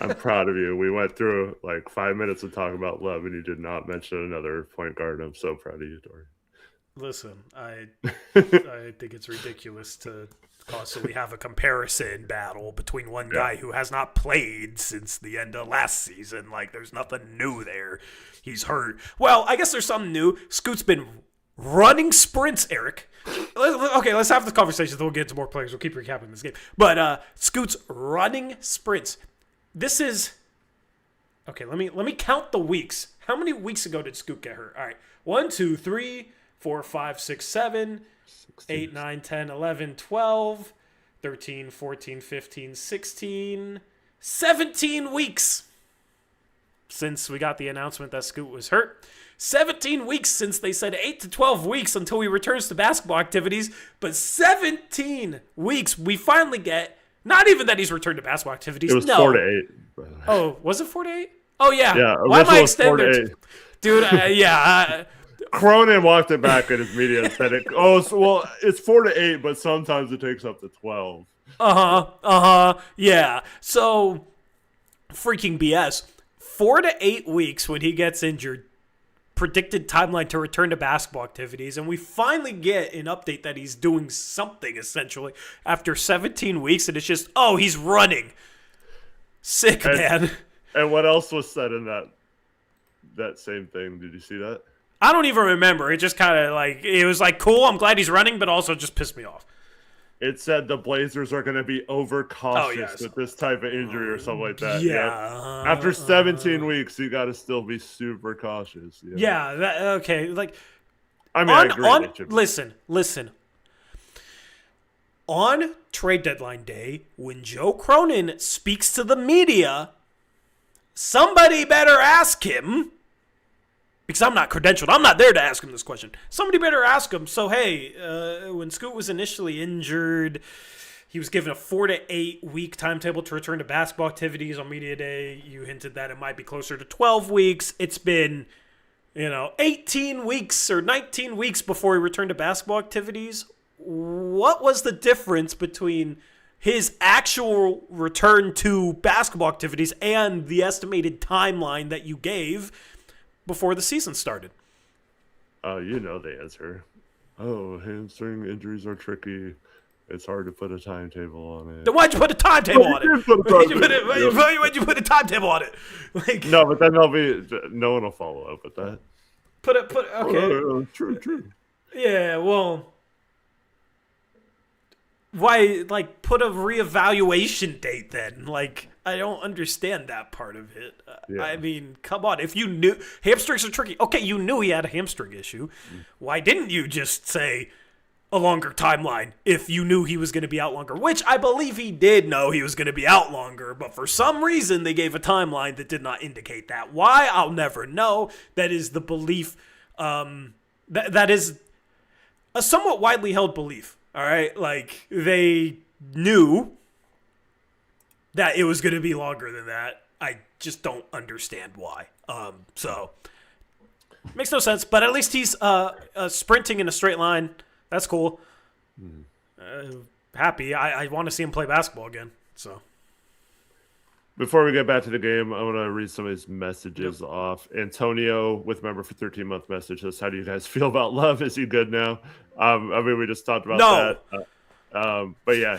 I'm proud of you. We went through like 5 minutes of talking about Love, and you did not mention another point guard. I'm so proud of you, Tori. Listen, I think it's ridiculous to constantly have a comparison battle between one guy who has not played since the end of last season. Like, there's nothing new there. He's hurt. Well, I guess there's something new. Scoot's been running sprints, Eric. Okay, let's have this conversation, then we'll get into more players. We'll keep recapping this game. But Scoot's running sprints. This is... Okay, let me count the weeks. How many weeks ago did Scoot get hurt? All right. 1, 2, 3, 4, 5, 6, 7, 8, 9, 10, 11, 12, 13, 14, 15, 16, 17 weeks since we got the announcement that Scoot was hurt. 17 weeks since they said 8 to 12 weeks until he returns to basketball activities. But 17 weeks, we finally get, not even that he's returned to basketball activities. It was 4 to 8. Oh, was it 4 to 8? Oh, yeah. Yeah, why am I extending it? Dude, yeah. Cronin walked it back in his media and said, it's 4 to 8, but sometimes it takes up to 12. Yeah. So, freaking BS. 4 to 8 weeks when he gets injured. Predicted timeline to return to basketball activities, and we finally get an update that he's doing something essentially after 17 weeks, and it's just, oh, he's running. Sick, man. And what else was said in that same thing. Did you see that? I don't even remember. It just kind of like, it was like, cool, I'm glad he's running, but also just pissed me off. It said the Blazers are going to be overcautious with this type of injury or something like that. Yeah. Yep. After 17 weeks, you got to still be super cautious. Okay. Like, I mean, I agree. Listen. On trade deadline day, when Joe Cronin speaks to the media, somebody better ask him, because I'm not credentialed. I'm not there to ask him this question. Somebody better ask him. So, hey, when Scoot was initially injured, he was given a 4 to 8 week timetable to return to basketball activities on media day. You hinted that it might be closer to 12 weeks. It's been, 18 weeks or 19 weeks before he returned to basketball activities. What was the difference between his actual return to basketball activities and the estimated timeline that you gave before the season started? You know the answer. Oh, hamstring injuries are tricky. It's hard to put a timetable on it. Then why'd you put a timetable on it? Why'd you put a timetable on it? Like, no, but then no one will follow up with that. Okay. True. Yeah, well, why, like, put a reevaluation date then? Like, I don't understand that part of it. Yeah. I mean, come on. If you knew hamstrings are tricky, okay, you knew he had a hamstring issue. Why didn't you just say a longer timeline if you knew he was going to be out longer? Which I believe he did know he was going to be out longer, but for some reason they gave a timeline that did not indicate that. Why? I'll never know. That is the belief. That is a somewhat widely held belief. All right, like, they knew that it was going to be longer than that. I just don't understand why. So makes no sense. But at least he's sprinting in a straight line. That's cool. Happy. I want to see him play basketball again. So before we get back to the game, I want to read some of these messages off. Antonio, with member for 13-month message, says, "How do you guys feel about Love? Is he good now?" I mean, we just talked about that. But yeah,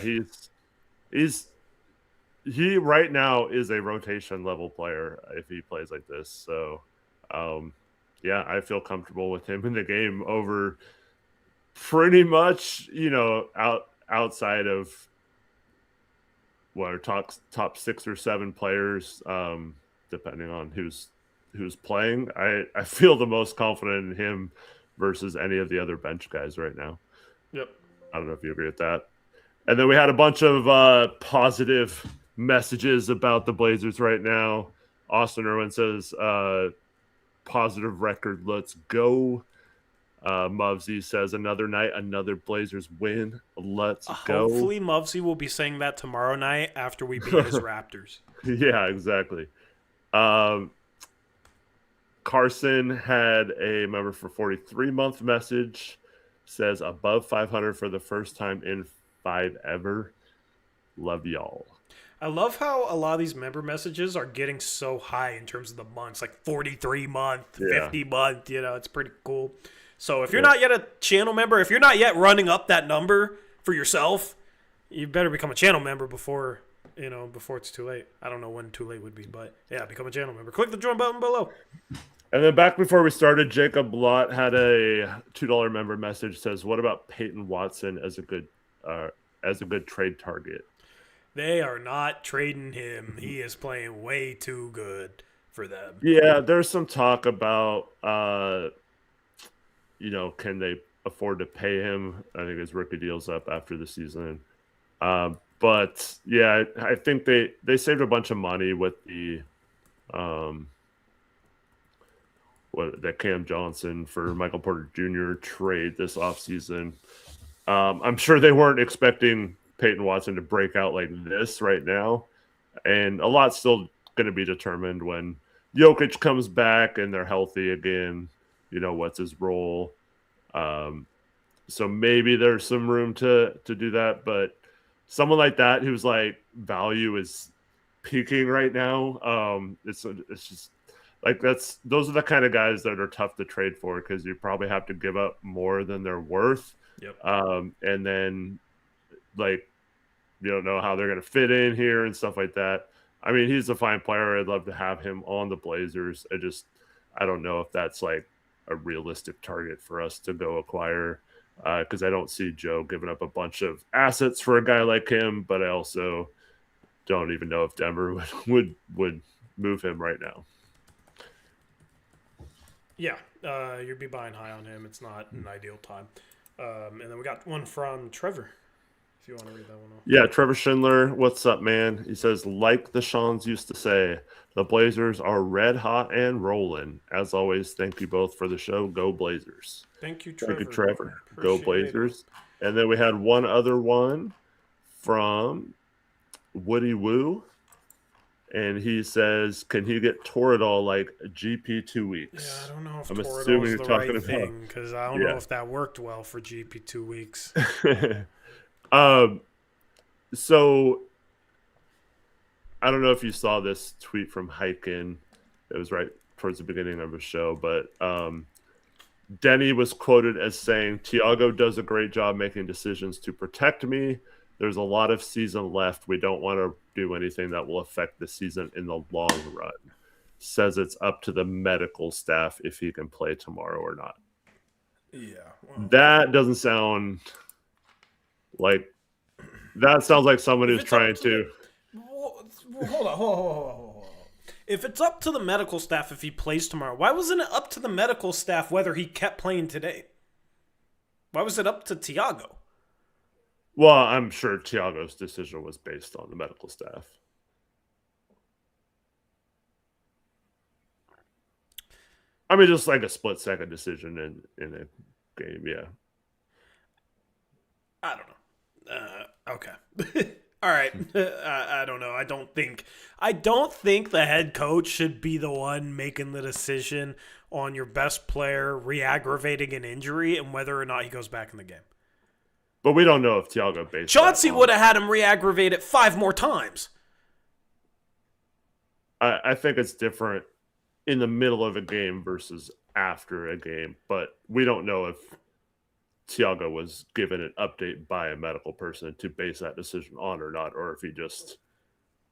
he right now is a rotation level player if he plays like this. So, yeah, I feel comfortable with him in the game over pretty much, outside of what are top 6 or 7 players, depending on who's playing. I feel the most confident in him versus any of the other bench guys right now. Yep. I don't know if you agree with that. And then we had a bunch of positive messages about the Blazers right now. Austin Irwin says, positive record, let's go. Muvsy says, another night, another Blazers win. Let's go. Hopefully Muvsy will be saying that tomorrow night after we beat his Raptors. Yeah, exactly. Carson had a member for 43-month message. Says above 500 for the first time in 5 ever. Love y'all. I love how a lot of these member messages are getting so high in terms of the months, like 43 month, 50 month. It's pretty cool. So if you're not yet a channel member, if you're not yet running up that number for yourself, you better become a channel member before it's too late. I don't know when too late would be, but yeah, become a channel member. Click the join button below. And then back before we started, Jacob Lott had a $2 member message. Says, what about Peyton Watson as a good trade target? They are not trading him. He is playing way too good for them. Yeah, there's some talk about, can they afford to pay him? I think his rookie deal's up after the season. But yeah, I think they saved a bunch of money with the that Cam Johnson for Michael Porter Jr. trade this offseason. I'm sure they weren't expecting Peyton Watson to break out like this right now. And a lot's still going to be determined when Jokic comes back and they're healthy again. What's his role? So maybe there's some room to do that. But someone like that whose value is peaking right now, it's just those are the kind of guys that are tough to trade for because you probably have to give up more than they're worth. Yep. And then you don't know how they're going to fit in here and stuff like that. I mean, he's a fine player. I'd love to have him on the Blazers. I don't know if that's like a realistic target for us to go acquire, because I don't see Joe giving up a bunch of assets for a guy like him, but I also don't even know if Denver would move him right now. Yeah, you'd be buying high on him. It's not an ideal time. And then we got one from Trevor, if you want to read that one off. Yeah, Trevor Schindler, what's up, man? He says, like the Shawns used to say, the Blazers are red hot and rolling. As always, thank you both for the show. Go Blazers. Thank you, Trevor. Thank you, Trevor. Appreciate Go Blazers. It. And then we had one other one from Woody Woo. And he says, can he get Toradol like GP 2 weeks? Yeah, I don't know if I'm Toradol's assuming you're the talking right about thing, because I don't know if that worked well for GP 2 weeks. So I don't know if you saw this tweet from Hyken. It was right towards the beginning of the show, but Denny was quoted as saying, Tiago does a great job making decisions to protect me. There's a lot of season left. We don't want to do anything that will affect the season in the long run. Says it's up to the medical staff if he can play tomorrow or not. Yeah. Well, that doesn't sound like – that sounds like somebody who's trying to hold on. If it's up to the medical staff if he plays tomorrow, why wasn't it up to the medical staff whether he kept playing today? Why was it up to Tiago? Well, I'm sure Tiago's decision was based on the medical staff. I mean, just like a split-second decision in a game, yeah. I don't know. Okay. All right. I don't know. I don't think the head coach should be the one making the decision on your best player re-aggravating an injury and whether or not he goes back in the game. But we don't know if Tiago based Chauncey would have had him re-aggravate it 5 more times. I think it's different in the middle of a game versus after a game, but we don't know if Tiago was given an update by a medical person to base that decision on or not, or if he just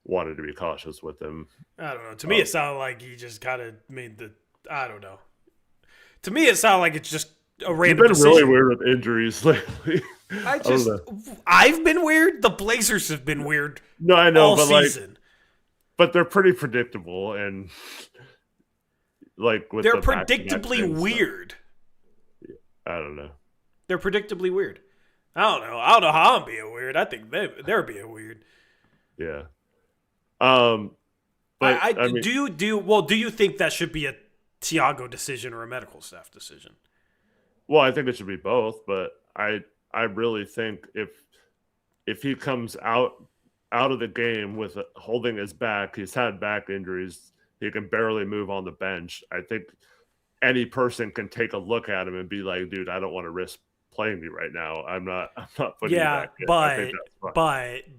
wanted to be cautious with him. I don't know. To me, it sounded like he just kind of made the – I don't know. To me, it sounded like it's just a random decision. You've been really weird with injuries lately. I've been weird. The Blazers have been weird. No, I know, all but season. But they're pretty predictable and like with they're predictably weird. I don't know. They're predictably weird. I don't know how I'm being weird. I think they're being weird. Yeah. But I mean, do you think that should be a Tiago decision or a medical staff decision? Well, I think it should be both, but I really think if he comes out of the game with holding his back, he's had back injuries, he can barely move on the bench. I think any person can take a look at him and be like, dude, I don't want to risk playing you right now. I'm not putting you back in.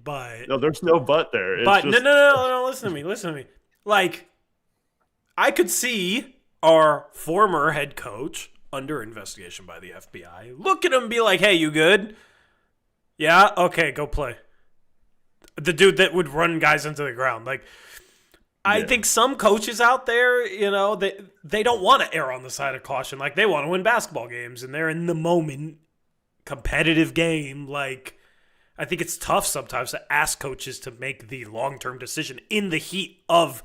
But no, there's no but there. It's but just... no, listen to me. Like, I could see our former head coach under investigation by the FBI look at him and be like, hey, you good? Yeah? Okay, go play. The dude that would run guys into the ground. Like, I think some coaches out there, they don't want to err on the side of caution. Like, they want to win basketball games, and they're in the moment, competitive game. Like, I think it's tough sometimes to ask coaches to make the long-term decision in the heat of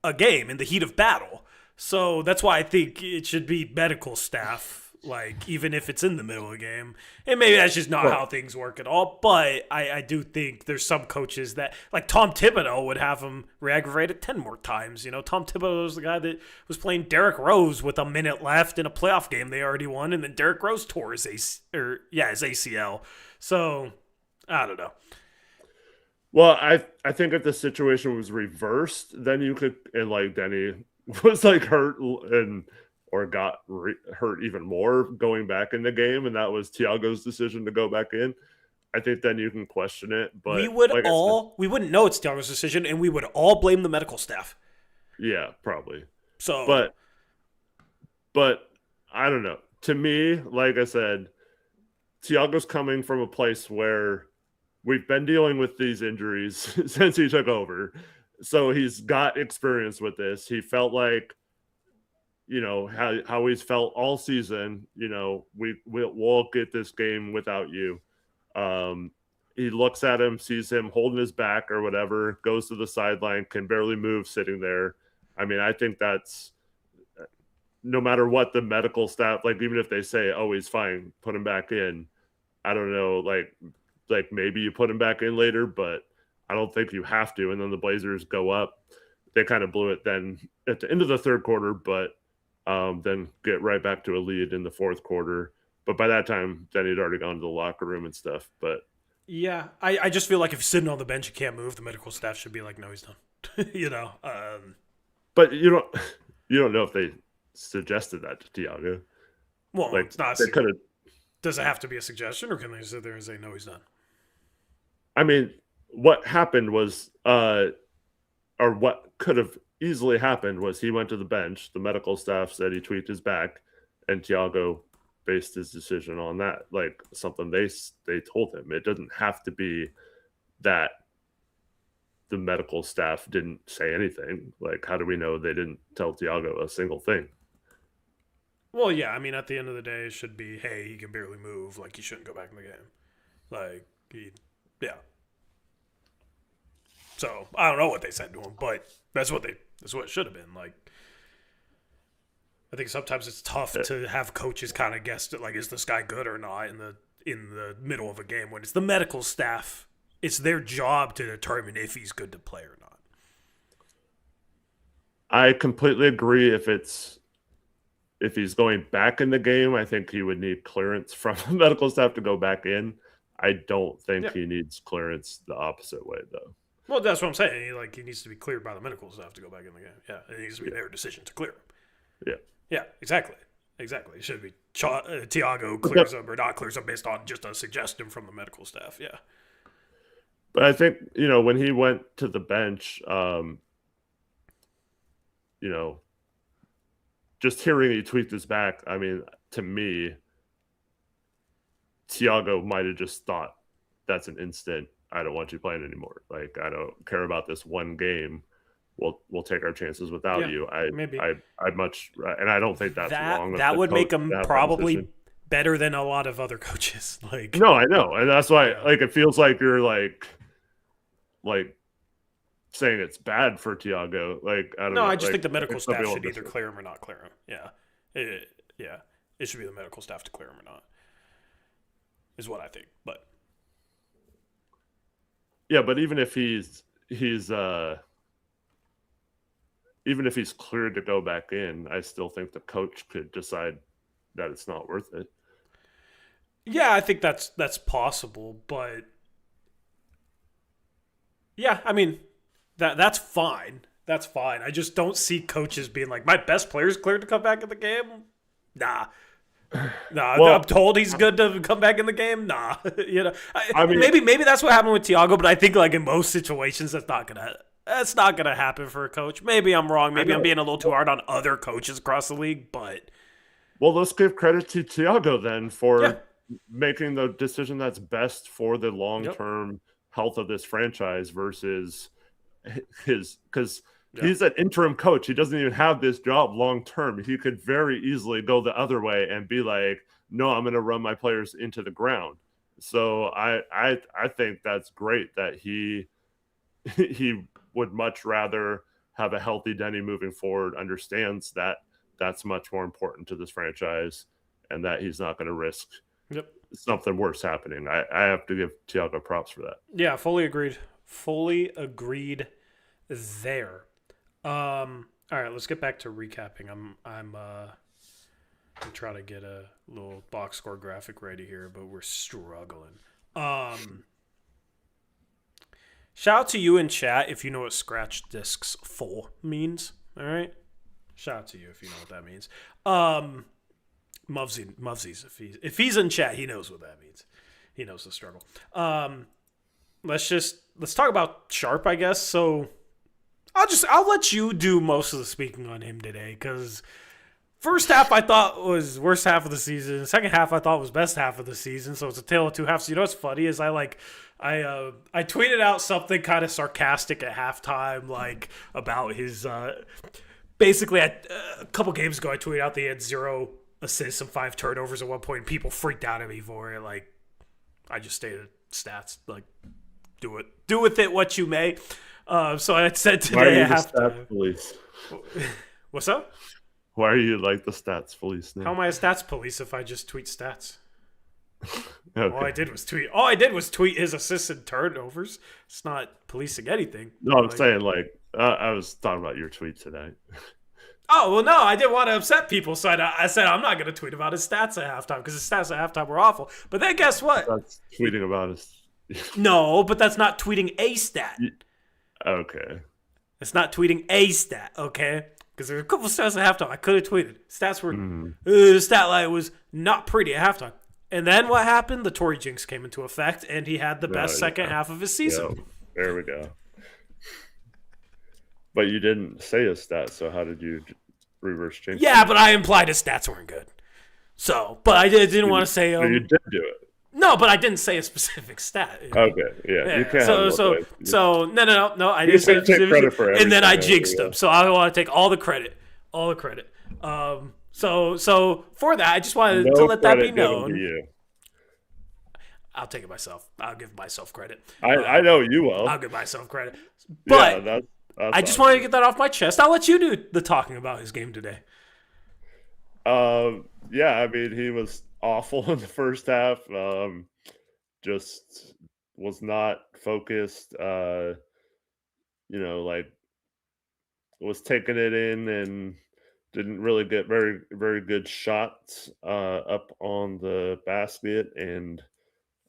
a game, in the heat of battle. So that's why I think it should be medical staff, like, even if it's in the middle of the game. And maybe that's just not how things work at all. But I do think there's some coaches that, like Tom Thibodeau, would have him re-aggravate it 10 more times. Tom Thibodeau was the guy that was playing Derrick Rose with a minute left in a playoff game they already won. And then Derrick Rose tore his ACL. So, I don't know. Well, I think if the situation was reversed, then you could, and like Denny was like hurt or got hurt even more going back in the game, and that was Tiago's decision to go back in. I think then you can question it, but we wouldn't know it's Tiago's decision, and we would all blame the medical staff. Yeah, probably. So, but I don't know. To me, like I said, Tiago's coming from a place where we've been dealing with these injuries since he took over. So he's got experience with this. He felt like how he's felt all season. We'll get this game without you. He looks at him, sees him holding his back or whatever, goes to the sideline, can barely move sitting there. I mean, I think that's no matter what the medical staff, like even if they say, oh, he's fine, put him back in. I don't know, like maybe you put him back in later, but I don't think you have to. And then the Blazers go up. They kind of blew it then at the end of the third quarter, but then get right back to a lead in the fourth quarter. But by that time, Denny had already gone to the locker room and stuff. But yeah, I just feel like if you're sitting on the bench, you can't move. The medical staff should be like, no, he's done. But you don't know if they suggested that to Tiago. Well, like, it's not. They could have. Does it have to be a suggestion, or can they sit there and say, no, he's done? I mean, what happened was, or what could have easily happened was he went to the bench. The medical staff said he tweaked his back, and Tiago based his decision on that, like something they told him. It doesn't have to be that the medical staff didn't say anything. Like, how do we know they didn't tell Tiago a single thing? Well, yeah, I mean, at the end of the day, it should be, hey, he can barely move. Like, he shouldn't go back in the game. Like, yeah. So, I don't know what they said to him, but that's what it should have been. Like, I think sometimes it's tough to have coaches kind of guess, like, is this guy good or not in the middle of a game when it's the medical staff. It's their job to determine if he's good to play or not. I completely agree. If he's going back in the game, I think he would need clearance from the medical staff to go back in. I don't think he needs clearance the opposite way, though. Well, that's what I'm saying. Like, he needs to be cleared by the medical staff to go back in the game. Yeah, it needs to be their decision to clear him. Yeah. Yeah, exactly. It should be Tiago clears him or not clears him based on just a suggestion from the medical staff. Yeah. But I think, when he went to the bench, just hearing he tweaked his back, I mean, to me, Tiago might have just thought that's an instant, I don't want you playing anymore. Like, I don't care about this one game. We'll take our chances without you. I'd much, and I don't think that's wrong. That would make him probably better than a lot of other coaches. Like, no, I know, and that's why, like, it feels like you're like saying it's bad for Tiago. Like, I don't know. I just think the medical staff should either clear him or not clear him. Yeah, it should be the medical staff to clear him or not. Is what I think. But yeah, but even if he's cleared to go back in, I still think the coach could decide that it's not worth it. Yeah, I think that's possible, but yeah, I mean, that's fine. That's fine. I just don't see coaches being like, my best player's cleared to come back in the game. Nah. Well, I'm told he's good to come back in the game. Nah, I mean, maybe that's what happened with Tiago, but I think like in most situations that's not gonna happen for a coach. Maybe I'm wrong. Maybe I'm being a little too hard on other coaches across the league, but let's give credit to Tiago then for making the decision that's best for the long-term health of this franchise versus because he's an interim coach. He doesn't even have this job long-term. He could very easily go the other way and be like, no, I'm going to run my players into the ground. So I think that's great that he would much rather have a healthy Denny moving forward, understands that that's much more important to this franchise and that he's not going to risk something worse happening. I have to give Tiago props for that. Yeah, fully agreed. Fully agreed there. All right, let's get back to recapping. I'm trying to get a little box score graphic ready here, but we're struggling. Shout out to you in chat if you know what scratch discs full means. All right, shout out to you if you know what that means. Muvsies, if he's in chat, he knows what that means. He knows the struggle. Let's talk about Sharpe, I guess. So I'll let you do most of the speaking on him today, because first half I thought was worst half of the season. Second half I thought was best half of the season. So it's a tale of two halves. You know what's funny is I tweeted out something kind of sarcastic at halftime, like about his basically, a couple games ago, I tweeted out they had 0 assists and 5 turnovers at one point. People freaked out at me for it. Like, I just stated stats. Like, do with it what you may. So I said today I have to. Police? What's up? Why are you like the stats police now? How am I a stats police if I just tweet stats? Okay. All I did was tweet his assists and turnovers. It's not policing anything. No, I'm saying like I was talking about your tweet today. Oh, well, no, I didn't want to upset people, so I said I'm not going to tweet about his stats at halftime because his stats at halftime were awful. But then guess what? That's tweeting about his. No, but that's not tweeting a stat. Okay. It's not tweeting a stat, okay? Because there's a couple stats at halftime I could have tweeted. Stats were, the stat line was not pretty at halftime. And then what happened? The Tory jinx came into effect, and he had the best second half of his season. Yeah, there we go. But you didn't say his stats, so how did you reverse jinx? Yeah, but I implied his stats weren't good. So, but I didn't want to say. So you did do it. No, but I didn't say a specific stat. Okay, yeah. You can't. So no. I didn't say a specific credit for and then I everything, jinxed him. So I want to take all the credit. So for that, I just wanted to let that be known. I'll take it myself. I'll give myself credit. I know you will. I'll give myself credit. But that's I just wanted to get that off my chest. I'll let you do the talking about his game today. Yeah, I mean, he was awful in the first half. Just was not focused. Like was taking it in and didn't really get very, very good shots up on the basket. And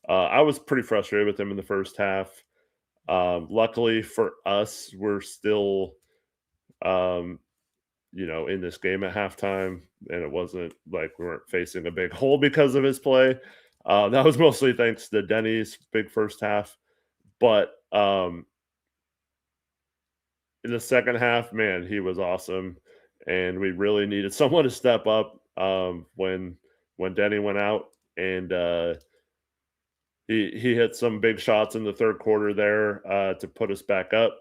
I was pretty frustrated with him in the first half. Luckily for us, we're still, in this game at halftime, and it wasn't like we weren't facing a big hole because of his play. That was mostly thanks to Denny's big first half. But in the second half, man, he was awesome. And we really needed someone to step up when Denny went out. And he hit some big shots in the third quarter there to put us back up,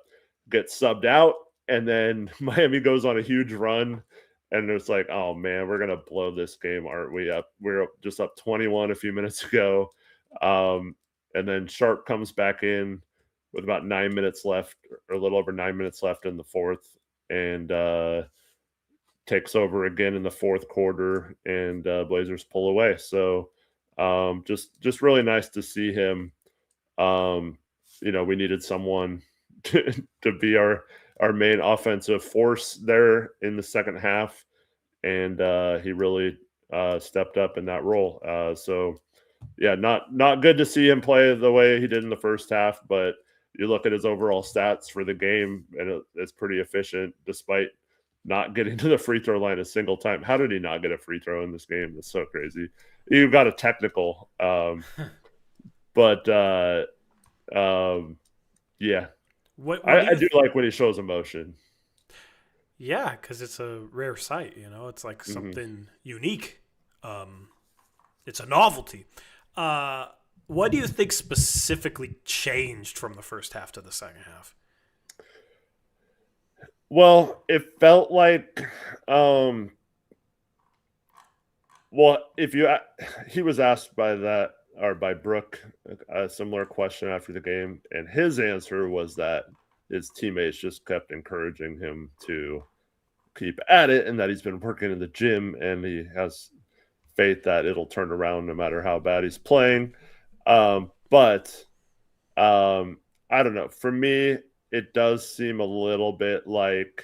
get subbed out. And then Miami goes on a huge run. And it's like, oh, man, we're going to blow this game, aren't we? We're just up 21 a few minutes ago. And then Sharpe comes back in with about 9 minutes left, or a little over 9 minutes left in the fourth, and takes over again in the fourth quarter, and Blazers pull away. So just really nice to see him. We needed someone to be our main offensive force there in the second half, and he really stepped up in that role. So yeah, not good to see him play the way he did in the first half, but you look at his overall stats for the game, and it's pretty efficient despite not getting to the free throw line a single time. How did he not get a free throw in this game? That's so crazy. You got a technical, but yeah. I do like when he shows emotion. Yeah, because it's a rare sight. It's like something unique. It's a novelty. What do you think specifically changed from the first half to the second half? Well, it felt like, he was asked by Brooke a similar question after the game, and his answer was that his teammates just kept encouraging him to keep at it, and that he's been working in the gym, and he has faith that it'll turn around no matter how bad he's playing. But I don't know. For me, it does seem a little bit like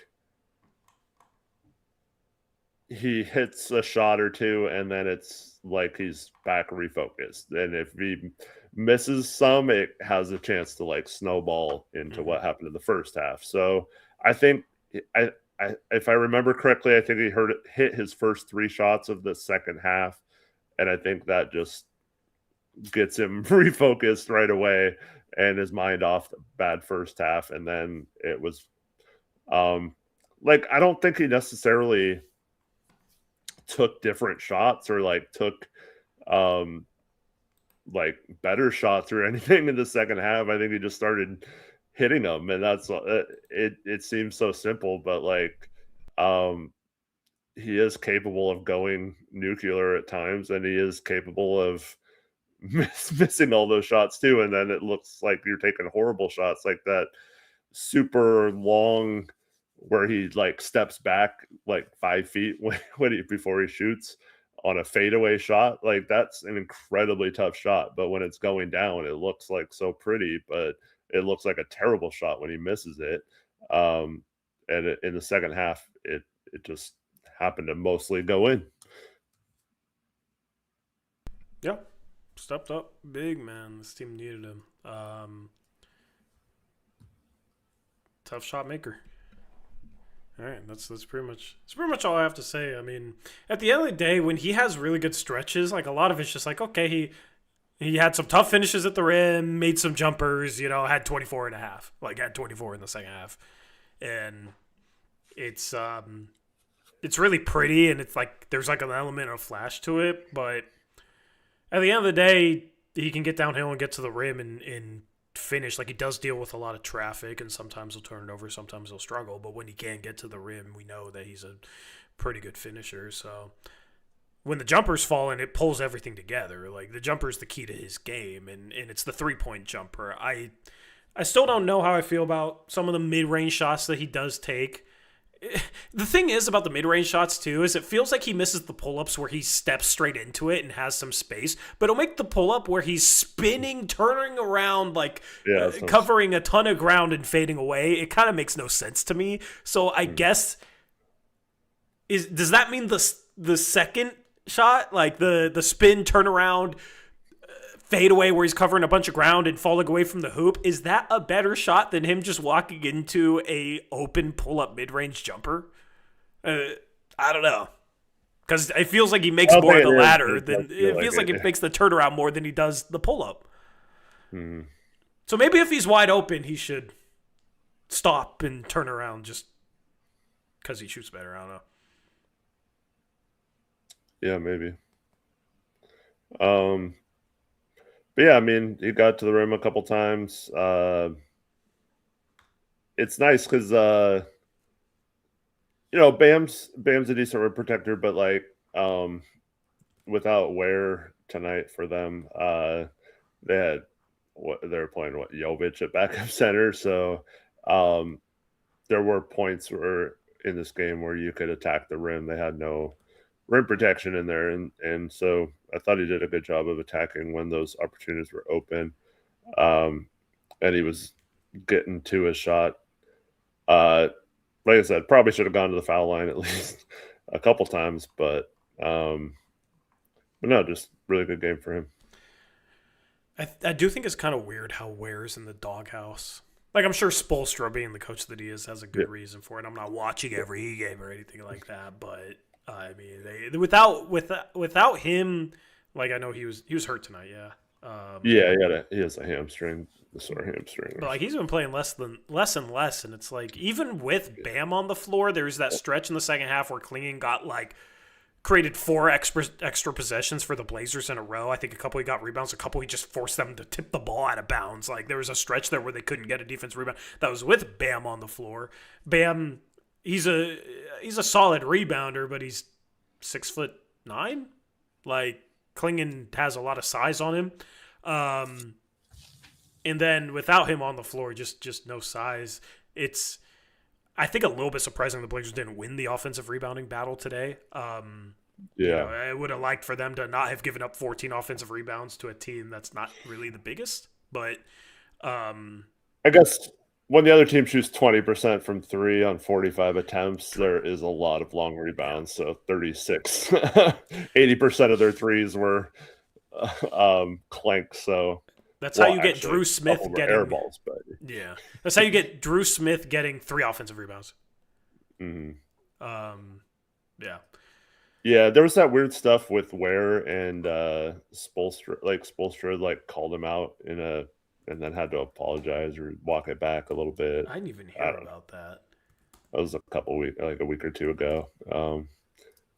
he hits a shot or two, and then it's like he's back refocused. And if he misses some, it has a chance to like snowball into what happened in the first half. So I think, if I remember correctly, I think he hit his first 3 shots of the second half, and I think that just gets him refocused right away and his mind off the bad first half. And then it was I don't think he necessarily took different shots or took better shots or anything in the second half. I think he just started hitting them, and that's it seems so simple, but he is capable of going nuclear at times, and he is capable of missing all those shots too. And then it looks like you're taking horrible shots like that super long where he like steps back like 5 feet before he shoots on a fadeaway shot. Like that's an incredibly tough shot, but when it's going down, it looks like so pretty, but it looks like a terrible shot when he misses it. And in the second half, it just happened to mostly go in. Yeah, stepped up big, man. This team needed him. Tough shot maker. All right, that's pretty much all I have to say. I mean, at the end of the day, when he has really good stretches, like a lot of it's just like, okay, he had some tough finishes at the rim, made some jumpers, had 24 and a half, like had 24 in the second half, and it's really pretty, and it's like there's like an element of flash to it, but at the end of the day, he can get downhill and get to the rim and finish. Like, he does deal with a lot of traffic, and sometimes he'll turn it over, sometimes he'll struggle, but when he can get to the rim, we know that he's a pretty good finisher. So when the jumpers fall in, it pulls everything together. Like, the jumper is the key to his game, and it's the three-point jumper. I still don't know how I feel about some of the mid-range shots that he does take. The thing is about the mid-range shots, too, is it feels like he misses the pull-ups where he steps straight into it and has some space, but he'll make the pull-up where he's spinning, turning around, like covering a ton of ground and fading away. It kind of makes no sense to me. So I guess, does that mean the second shot, like the spin, turn around, fade away where he's covering a bunch of ground and falling away from the hoop, is that a better shot than him just walking into a open pull-up mid-range jumper? I don't know. Because it feels like he makes more of the latter than it feels like it makes the turnaround more than he does the pull-up. So maybe if he's wide open, he should stop and turn around just because he shoots better. I don't know. Yeah, maybe. But yeah, I mean, he got to the rim a couple times. It's nice because Bam's a decent rim protector, but like without Ware tonight for them, they were playing Jovic at backup center, so there were points where in this game where you could attack the rim. They had no rim protection in there, and so I thought he did a good job of attacking when those opportunities were open, and he was getting to his shot. Like I said, probably should have gone to the foul line at least a couple times, but no, just really good game for him. I do think it's kind of weird how Ware's in the doghouse. Like, I'm sure Spoelstra, being the coach that he is, has a good reason for it. I'm not watching every game or anything like that, but I mean, without him, like, I know he was hurt tonight. Yeah. He has a hamstring, sore hamstring. But like, he's been playing less and less, and it's like even with Bam on the floor, there's that stretch in the second half where Klingen got like created 4 extra possessions for the Blazers in a row. I think a couple he got rebounds, a couple he just forced them to tip the ball out of bounds. Like, there was a stretch there where they couldn't get a defense rebound. That was with Bam on the floor. Bam, he's a solid rebounder, but he's 6'9". Like, Klingen has a lot of size on him. And then without him on the floor, just no size. It's, I think, a little bit surprising the Blazers didn't win the offensive rebounding battle today. I would have liked for them to not have given up 14 offensive rebounds to a team that's not really the biggest. But I guess when the other team shoots 20% from 3 on 45 attempts, there is a lot of long rebounds. So 36, 80% of their threes were clanks. So that's how you get Drew Smith getting air balls, but that's how you get Drew Smith getting 3 offensive rebounds. Yeah, there was that weird stuff with Ware and Spoelstra. Like, Spoelstra like called him out and then had to apologize or walk it back a little bit. I didn't even hear about that. That was a week or two ago.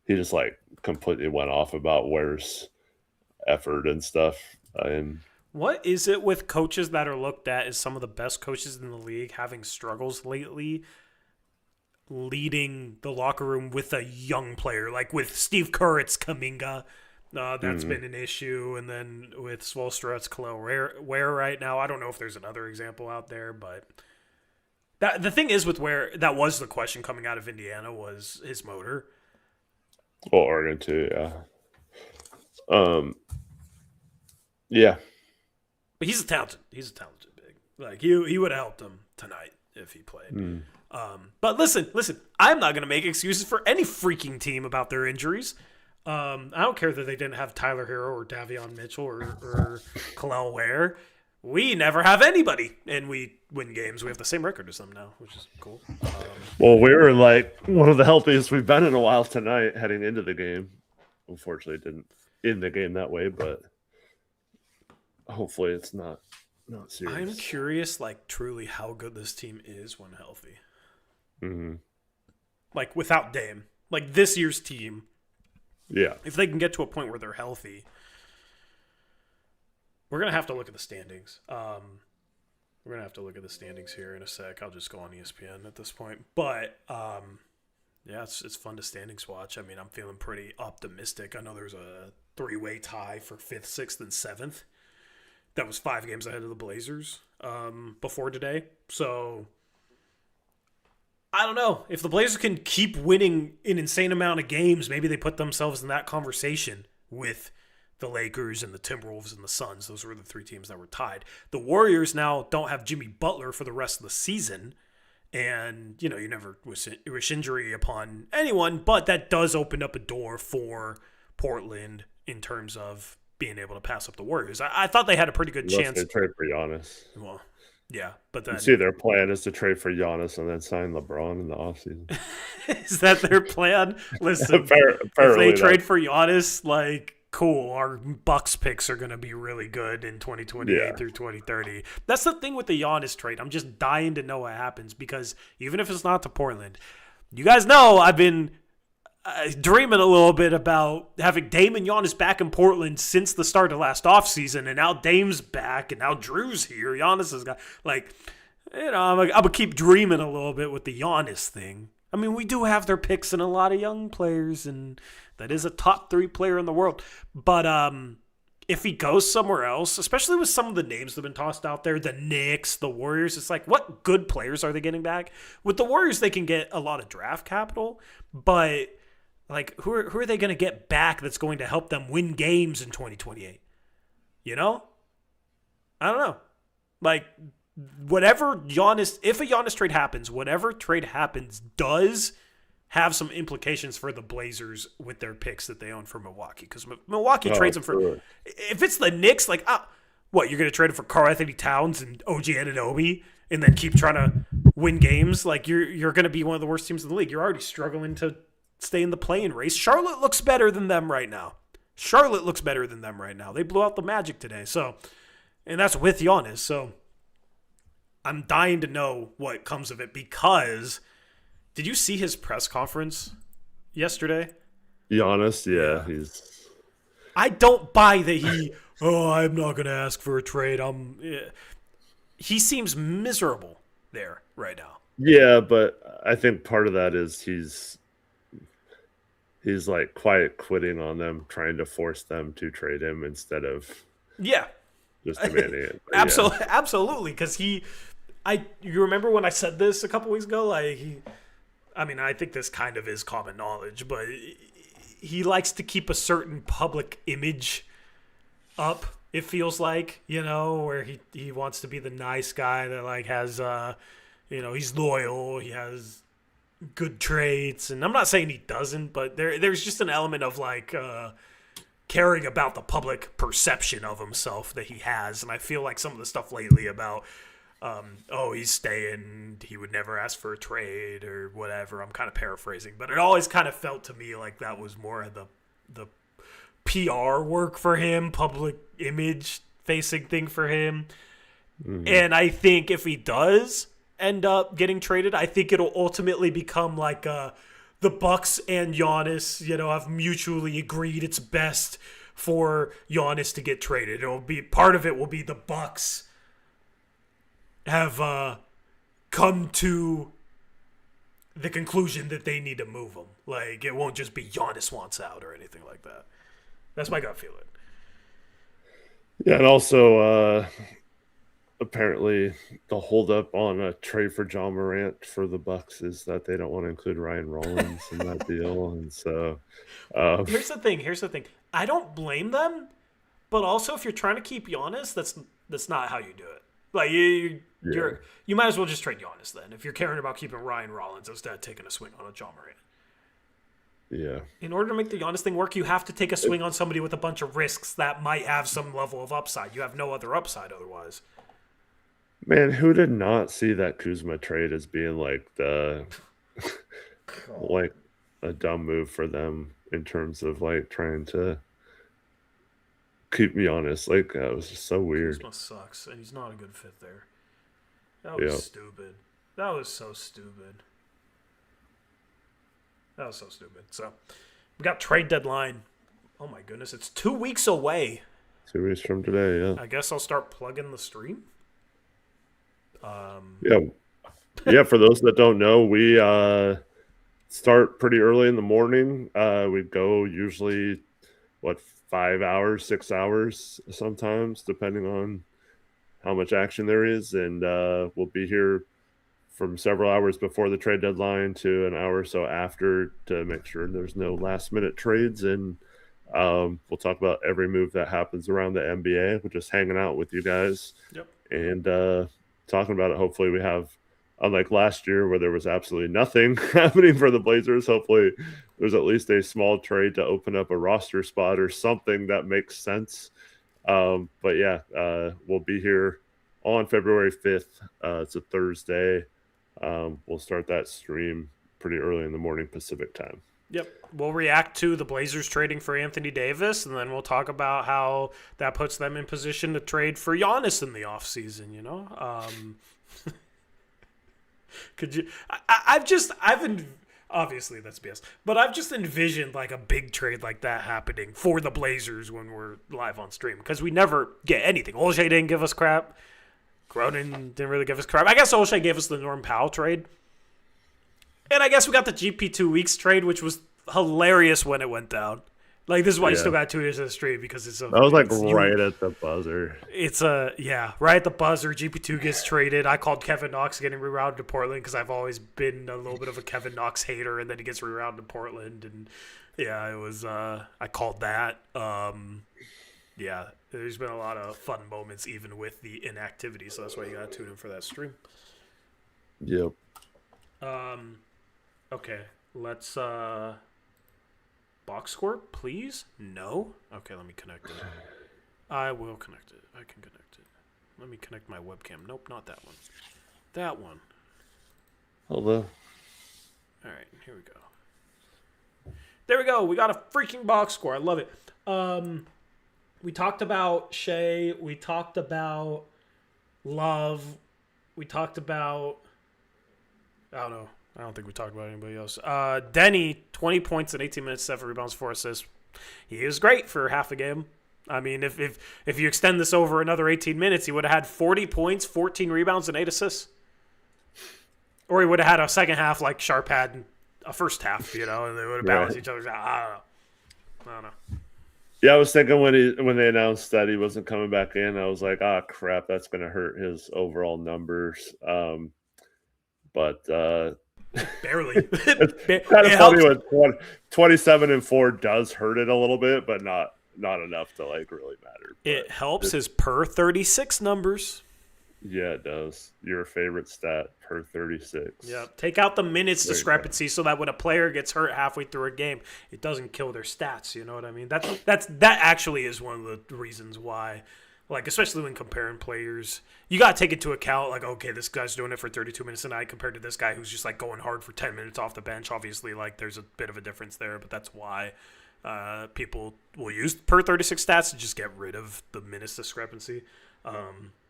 He just like completely went off about Ware's effort and stuff. And what is it with coaches that are looked at as some of the best coaches in the league having struggles lately? leading the locker room with a young player. Like with Steve Kerr, it's Kuminga. That's been an issue. And then with Spoelstra, it's Khalil Ware right now. I don't know if there's another example out there, but the thing is with Ware, that was the question coming out of Indiana, was his motor. Well, Oregon too, yeah. Yeah. But he's a talented big. Like he would have helped him tonight if he played. But listen, I'm not going to make excuses for any freaking team about their injuries. I don't care that they didn't have Tyler Hero or Davion Mitchell or Khalil Ware. We never have anybody, and we win games. We have the same record as them now, which is cool. Well, we were like one of the healthiest we've been in a while tonight heading into the game. Unfortunately, it didn't end the game that way, but hopefully it's not serious. I'm curious, like, truly how good this team is when healthy. Mm-hmm. Like, without Dame. Like, this year's team. Yeah. If they can get to a point where they're healthy, we're going to have to look at the standings. We're going to have to look at the standings here in a sec. I'll just go on ESPN at this point. But, yeah, it's fun to standings watch. I mean, I'm feeling pretty optimistic. I know there's a 3-way tie for 5th, 6th, and 7th. That was 5 games ahead of the Blazers before today. So, I don't know. If the Blazers can keep winning an insane amount of games, maybe they put themselves in that conversation with the Lakers and the Timberwolves and the Suns. Those were the 3 teams that were tied. The Warriors now don't have Jimmy Butler for the rest of the season. And, you know, you never wish injury upon anyone, but that does open up a door for Portland in terms of being able to pass up the Warriors. I thought they had a pretty good chance. They trade for Giannis. Well, yeah, but then... You see, their plan is to trade for Giannis and then sign LeBron in the offseason. Is that their plan? Listen, Apparently if they trade for Giannis, like, cool, our Bucks picks are going to be really good in 2028 through 2030. That's the thing with the Giannis trade. I'm just dying to know what happens because even if it's not to Portland, you guys know I've been dreaming a little bit about having Dame and Giannis back in Portland since the start of last offseason, and now Dame's back, and now Drew's here. Giannis has got, like, you know, I'm going to keep dreaming a little bit with the Giannis thing. I mean, we do have their picks and a lot of young players, and that is a top 3 player in the world. But if he goes somewhere else, especially with some of the names that have been tossed out there, the Knicks, the Warriors, it's like, what good players are they getting back? With the Warriors, they can get a lot of draft capital, but... like, who are they going to get back that's going to help them win games in 2028? You know? I don't know. Like, whatever Giannis, if a Giannis trade happens, whatever trade happens does have some implications for the Blazers with their picks that they own for Milwaukee. Because Milwaukee trades them for, sure. If it's the Knicks, like, what, you're going to trade them for Karl Anthony Towns and OG Anunoby and then keep trying to win games? Like, you're going to be one of the worst teams in the league. You're already struggling to stay in the play-in race. Charlotte looks better than them right now. They blew out the Magic today. So, and that's with Giannis. So I'm dying to know what comes of it because did you see his press conference yesterday? Giannis, yeah. I don't buy that I'm not going to ask for a trade. He seems miserable there right now. Yeah, but I think part of that is he's like quiet quitting on them, trying to force them to trade him instead of just demanding it. Absolutely, because you remember when I said this a couple weeks ago? Like I think this kind of is common knowledge, but he likes to keep a certain public image up. It feels like, you know, where he wants to be the nice guy that like has, he's loyal, he has good traits, and I'm not saying he doesn't, but there's just an element of like caring about the public perception of himself that he has, and I feel like some of the stuff lately about he's staying, he would never ask for a trade or whatever, I'm kind of paraphrasing, but it always kind of felt to me like that was more of the PR work for him, public image facing thing for him. And I think if he does end up getting traded, I think it'll ultimately become like the Bucks and Giannis, have mutually agreed it's best for Giannis to get traded. It'll be part of it will be the Bucks have come to the conclusion that they need to move him. Like, it won't just be Giannis wants out or anything like that. That's my gut feeling. Yeah, and also apparently the holdup on a trade for John Morant for the Bucks is that they don't want to include Ryan Rollins in that deal, and so Here's the thing. I don't blame them, but also if you're trying to keep Giannis, that's not how you do it. Like you might as well just trade Giannis then if you're caring about keeping Ryan Rollins instead of taking a swing on a John Morant. Yeah. In order to make the Giannis thing work, you have to take a swing on somebody with a bunch of risks that might have some level of upside. You have no other upside otherwise. Man, who did not see that Kuzma trade as being like the like a dumb move for them in terms of like trying to keep me honest? Like it was just so weird. Kuzma sucks, and he's not a good fit there. That was stupid. That was so stupid. So, we got trade deadline. Oh my goodness, it's 2 weeks away. 2 weeks from today, yeah. I guess I'll start plugging the stream. Yeah. For those that don't know, we start pretty early in the morning. We go usually 5 hours, 6 hours sometimes, depending on how much action there is, and we'll be here from several hours before the trade deadline to an hour or so after to make sure there's no last minute trades, and we'll talk about every move that happens around the NBA. We're just hanging out with you guys and talking about it. Hopefully we have, unlike last year where there was absolutely nothing happening for the Blazers, hopefully there's at least a small trade to open up a roster spot or something that makes sense. But yeah, we'll be here on February 5th. It's a Thursday. We'll start that stream pretty early in the morning Pacific time. Yep. We'll react to the Blazers trading for Anthony Davis, and then we'll talk about how that puts them in position to trade for Giannis in the offseason, you know? Obviously that's BS, but I've just envisioned like a big trade like that happening for the Blazers when we're live on stream, because we never get anything. Olshey didn't give us crap. Cronin didn't really give us crap. I guess Olshey gave us the Norm Powell trade. And I guess we got the GP 2 weeks trade, which was hilarious when it went down. Like, this is why you still got 2 years of the stream, because it's that was like right at the buzzer. It's right at the buzzer. GP2 gets traded. I called Kevin Knox getting rerouted to Portland because I've always been a little bit of a Kevin Knox hater, and then he gets rerouted to Portland, and it was I called that. There's been a lot of fun moments even with the inactivity, so that's why you got to tune in for that stream. Yep. Okay, let's box score, please? No? Okay, let me connect it. I will connect it. I can connect it. Let me connect my webcam. Nope, not that one. That one. Hello. All right, here we go. There we go. We got a freaking box score. I love it. We talked about Shea. We talked about Love. We talked about... I don't know. I don't think we talked about anybody else. Denny, 20 points in 18 minutes, 7 rebounds, 4 assists. He is great for half a game. I mean, if you extend this over another 18 minutes, he would have had 40 points, 14 rebounds, and 8 assists. Or he would have had a second half like Sharpe had in a first half, and they would have balanced each other's out. I don't know. Yeah, I was thinking when they announced that he wasn't coming back in, I was like, crap, that's going to hurt his overall numbers. But barely. It's kind of funny when 27 and 4 does hurt it a little bit, but not enough to like really matter. But it helps his per 36 numbers. Yeah, it does. Your favorite stat, per 36. Yeah, take out the minutes discrepancy so that when a player gets hurt halfway through a game, it doesn't kill their stats. You know what I mean? That actually is one of the reasons why, like, especially when comparing players, you got to take into account, like, okay, this guy's doing it for 32 minutes a night compared to this guy who's just, like, going hard for 10 minutes off the bench. Obviously, like, there's a bit of a difference there, but that's why people will use per 36 stats to just get rid of the minutes discrepancy.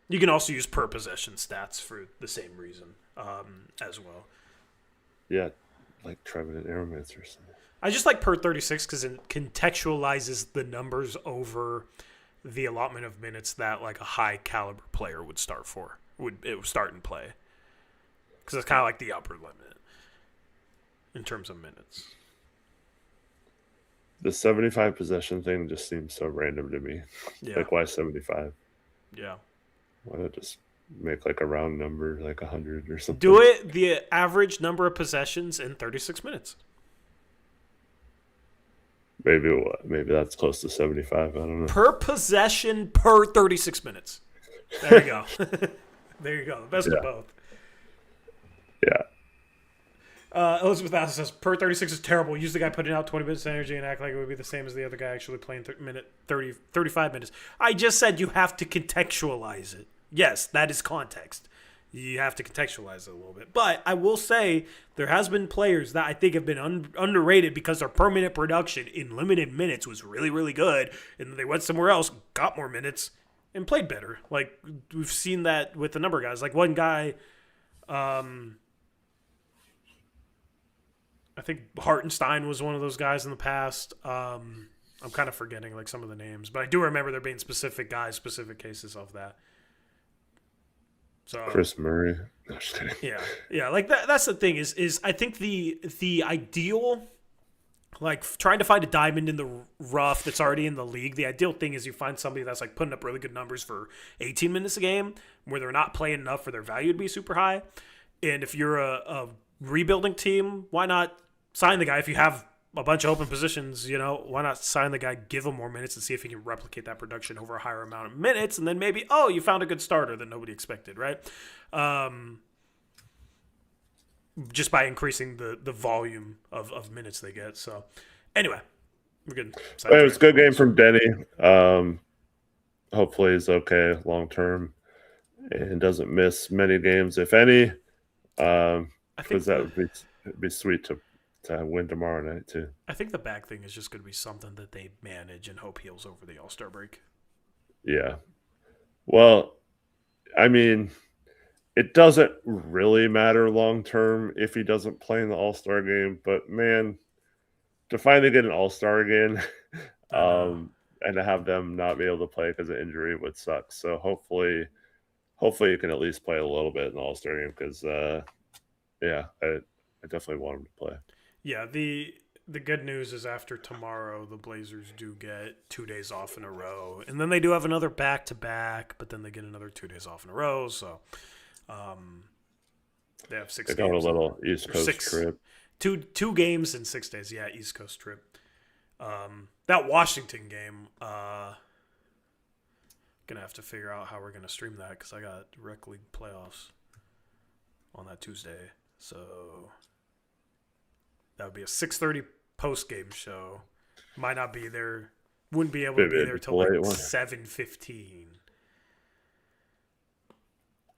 You can also use per possession stats for the same reason as well. Yeah, like Trevenant Airmans or something. I just like per 36 because it contextualizes the numbers over the allotment of minutes that like a high caliber player would start for. It would start and play. Because it's kind of like the upper limit. in terms of minutes. The 75 possession thing just seems so random to me. Yeah. Like, why 75? Yeah. Why not just make like a round number, like 100 or something? Do it the average number of possessions in 36 minutes. Maybe that's close to 75. I don't know. Per possession per 36 minutes. There you go. There you go. The best of both. Yeah. Elizabeth Astor says, per 36 is terrible. Use the guy putting out 20 minutes of energy and act like it would be the same as the other guy actually playing 35 minutes. I just said you have to contextualize it. Yes, that is context. You have to contextualize it a little bit. But I will say there has been players that I think have been underrated because their per minute production in limited minutes was really, really good. And they went somewhere else, got more minutes, and played better. Like, we've seen that with a number of guys. Like, one guy, I think Hartenstein was one of those guys in the past. I'm kind of forgetting, like, some of the names. But I do remember there being specific guys, specific cases of that. So, Chris Murray. No, just kidding. Yeah. Like that's the thing is I think the ideal, like trying to find a diamond in the rough that's already in the league. The ideal thing is you find somebody that's like putting up really good numbers for 18 minutes a game, where they're not playing enough for their value to be super high. And if you're a rebuilding team, why not sign the guy? If you have a bunch of open positions, why not sign the guy, give him more minutes, and see if he can replicate that production over a higher amount of minutes, and then maybe, you found a good starter that nobody expected, right? Just by increasing the volume of minutes they get. So, anyway, we're good. It was a good game from Denny. Hopefully he's okay long term and doesn't miss many games, if any. Because that would be sweet to win tomorrow night too. I think the back thing is just going to be something that they manage and hope heals over the All-Star break. Yeah. Well, I mean, it doesn't really matter long term if he doesn't play in the All-Star game, but man, to finally get an All-Star again, and to have them not be able to play because of injury would suck. So hopefully you can at least play a little bit in the All-Star game because, I definitely want him to play. Yeah, the good news is after tomorrow, the Blazers do get 2 days off in a row. And then they do have another back-to-back, but then they get another 2 days off in a row. So they have 6 games. They go on a little East Coast trip. Two games in 6 days. Yeah, East Coast trip. That Washington game, going to have to figure out how we're going to stream that because I got Rec League playoffs on that Tuesday. So that would be a 6:30 post-game show. Might not be there. Wouldn't be able to be there till like 7:15.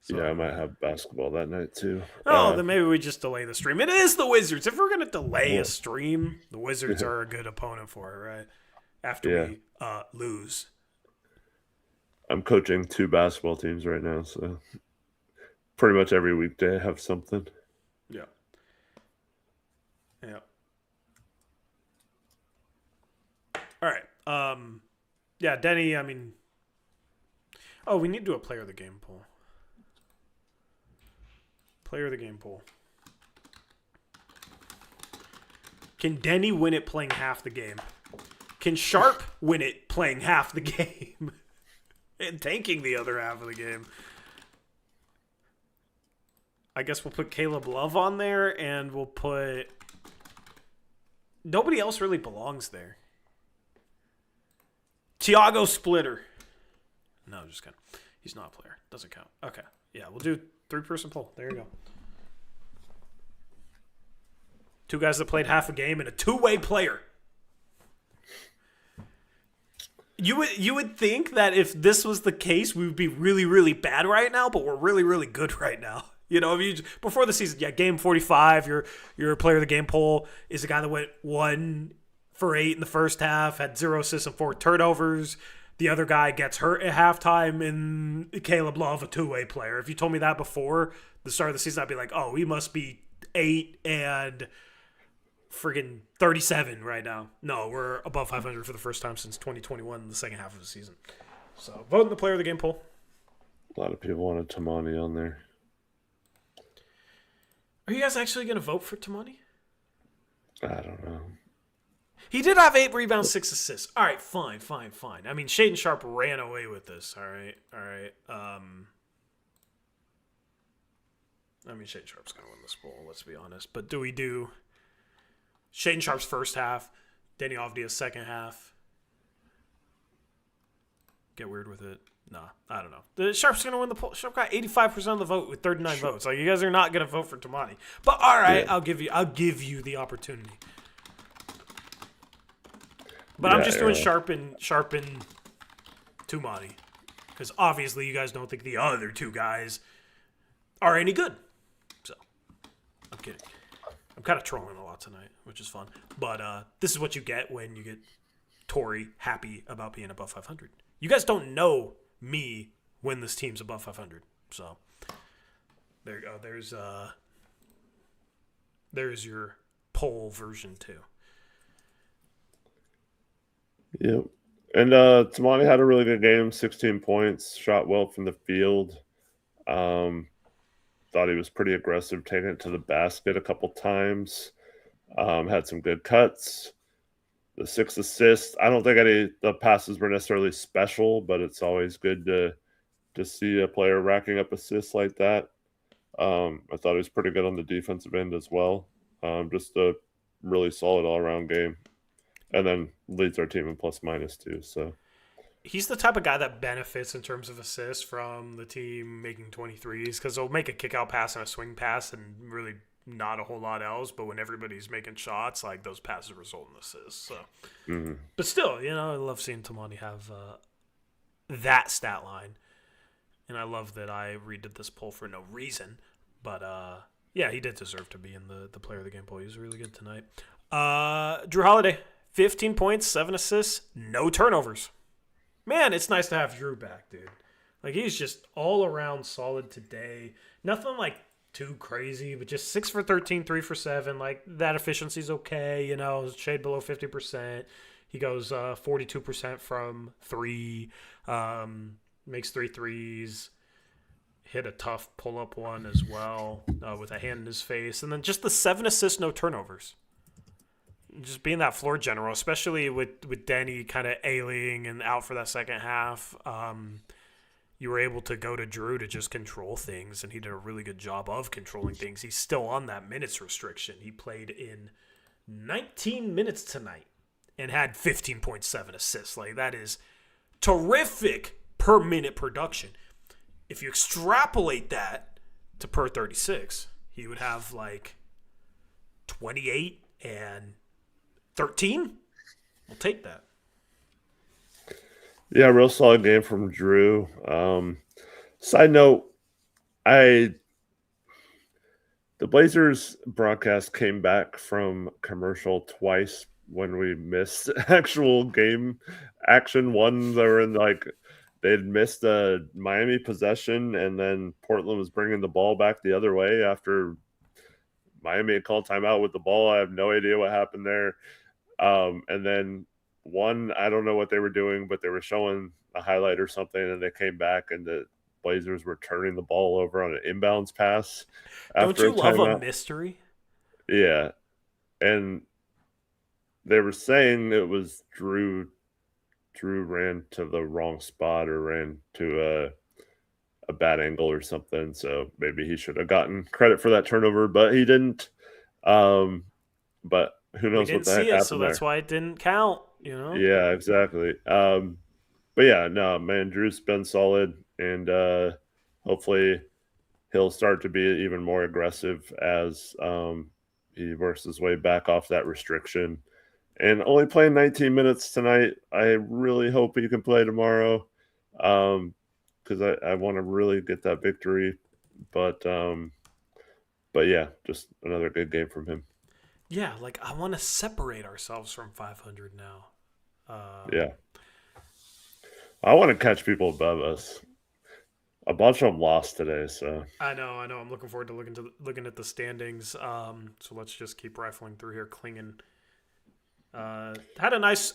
So, yeah, I might have basketball that night too. Then maybe we just delay the stream. It is the Wizards. If we're going to delay a stream, the Wizards are a good opponent for it, right? After we lose. I'm coaching 2 basketball teams right now, so pretty much every weekday I have something. Yeah. Yeah. All right. Yeah, Denny, I mean... Oh, we need to do a player of the game poll. Player of the game poll. Can Denny win it playing half the game? Can Sharpe win it playing half the game? And tanking the other half of the game? I guess we'll put Caleb Love on there, and we'll put... Nobody else really belongs there. Tiago Splitter. No, just kidding. He's not a player. Doesn't count. Okay. Yeah, we'll do 3-person poll. There you go. 2 guys that played half a game and a 2-way player. You would think that if this was the case, we would be really, really bad right now, but we're really, really good right now. Before the season, game 45, your player of the game poll is a guy that went 1 for 8 in the first half, had 0 assists and 4 turnovers. The other guy gets hurt at halftime, and Caleb Love, a 2-way player. If you told me that before the start of the season, I'd be like, oh, he must be 8 and friggin' 37 right now. No, we're above 500 for the first time since 2021 in the second half of the season. So, vote in the player of the game poll. A lot of people wanted Tamani on there. Are you guys actually going to vote for Tamani? I don't know. He did have 8 rebounds, 6 assists. All right, fine. I mean, Shaedon Sharpe ran away with this. All right. I mean, Shaedon Sharpe's going to win this poll, let's be honest. But do we do Shaedon Sharpe's first half, Denny Avdia's second half? Get weird with it? Nah, I don't know. The Sharpe's going to win the poll. Sharpe got 85% of the vote with 39 votes. Like, you guys are not going to vote for Tamani. But all right, yeah. I'll give you the opportunity. But yeah, I'm just doing Sharpe and Tumani. Because obviously you guys don't think the other two guys are any good. So, I'm kidding. I'm kind of trolling a lot tonight, which is fun. But this is what you get when you get Tori happy about being above 500. You guys don't know me when this team's above 500. So, there you go. There's your poll version 2. Yep. And Tamani had a really good game, 16 points, shot well from the field. Thought he was pretty aggressive, taking it to the basket a couple times. Had some good cuts. The 6 assists. I don't think any of the passes were necessarily special, but it's always good to see a player racking up assists like that. I thought he was pretty good on the defensive end as well. Just a really solid all-around game. And then leads our team in plus-minus too. So he's the type of guy that benefits in terms of assists from the team making 23s because they'll make a kick-out pass and a swing pass and really not a whole lot else. But when everybody's making shots, like those passes result in assists. So, But still, I love seeing Tamani have that stat line, and I love that I redid this poll for no reason. But yeah, he did deserve to be in the player of the game poll. He was really good tonight. Drew Holiday. 15 points, 7 assists, no turnovers. Man, it's nice to have Drew back, dude. Like, he's just all around solid today. Nothing, like, too crazy, but just 6 for 13, 3 for 7. Like, that efficiency's okay, shade below 50%. He goes 42% from 3, makes 3 threes, hit a tough pull-up one as well with a hand in his face. And then just the 7 assists, no turnovers. Just being that floor general, especially with Denny kind of ailing and out for that second half, you were able to go to Drew to just control things, and he did a really good job of controlling things. He's still on that minutes restriction. He played in 19 minutes tonight and had 15.7 assists. Like, that is terrific per minute production. If you extrapolate that to per 36, he would have like 28 and 13? We'll take that. Yeah, real solid game from Drew. Side note, the Blazers broadcast came back from commercial twice when we missed actual game action. One, they'd missed a Miami possession, and then Portland was bringing the ball back the other way after Miami had called timeout with the ball. I have no idea what happened there. And then one, I don't know what they were doing, but they were showing a highlight or something, and they came back, and the Blazers were turning the ball over on an inbounds pass. Don't you love a mystery? Yeah. And they were saying it was Drew ran to the wrong spot or ran to a bad angle or something. So maybe he should have gotten credit for that turnover, but he didn't. But who knows what the heck happened so that's why it didn't count, Yeah, exactly. But yeah, no, man, Drew's been solid, and hopefully he'll start to be even more aggressive as he works his way back off that restriction. And only playing 19 minutes tonight, I really hope he can play tomorrow because I want to really get that victory. But yeah, just another good game from him. Yeah, like I want to separate ourselves from 500 now. Yeah. I want to catch people above us. A bunch of them lost today, so. I know. I'm looking forward to looking at the standings. So let's just keep rifling through here. Klingen had a nice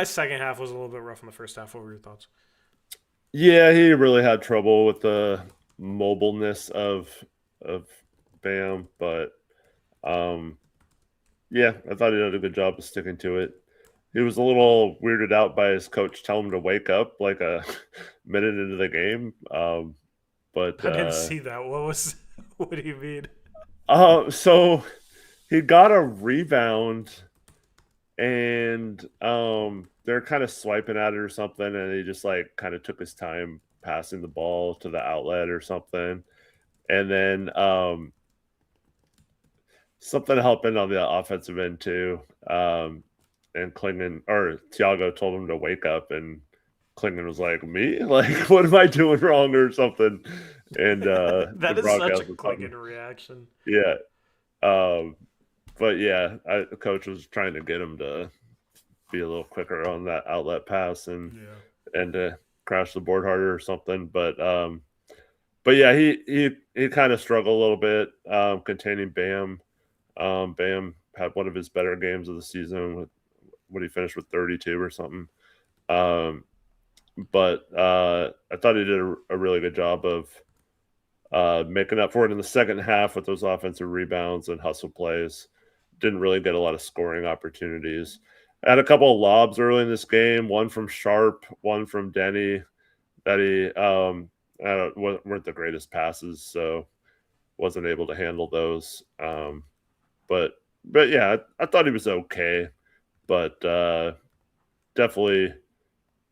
second half. Was a little bit rough in the first half. What were your thoughts? Yeah, he really had trouble with the mobileness of Bam, but Yeah, I thought he did a good job of sticking to it. He was a little weirded out by his coach telling him to wake up like a minute into the game. But I didn't see that. What do you mean? so he got a rebound and they're kind of swiping at it or something, and he just like kind of took his time passing the ball to the outlet or something. And then something happened on the offensive end too. And Klingon or Thiago told him to wake up, and Klingon was like, "Me? Like, what am I doing wrong or something?" And That the is such broadcast a was talking- Klingon reaction. Yeah. But yeah, the coach was trying to get him to be a little quicker on that outlet pass and to crash the board harder or something. But yeah, he kind of struggled a little bit containing Bam. Bam had one of his better games of the season with when he finished with 32 or something. But I thought he did a really good job of making up for it in the second half with those offensive rebounds and hustle plays. Didn't really get a lot of scoring opportunities. I had a couple of lobs early in this game, one from Sharpe, one from Denny, that he weren't the greatest passes, so wasn't able to handle those. But yeah, I thought he was okay, but definitely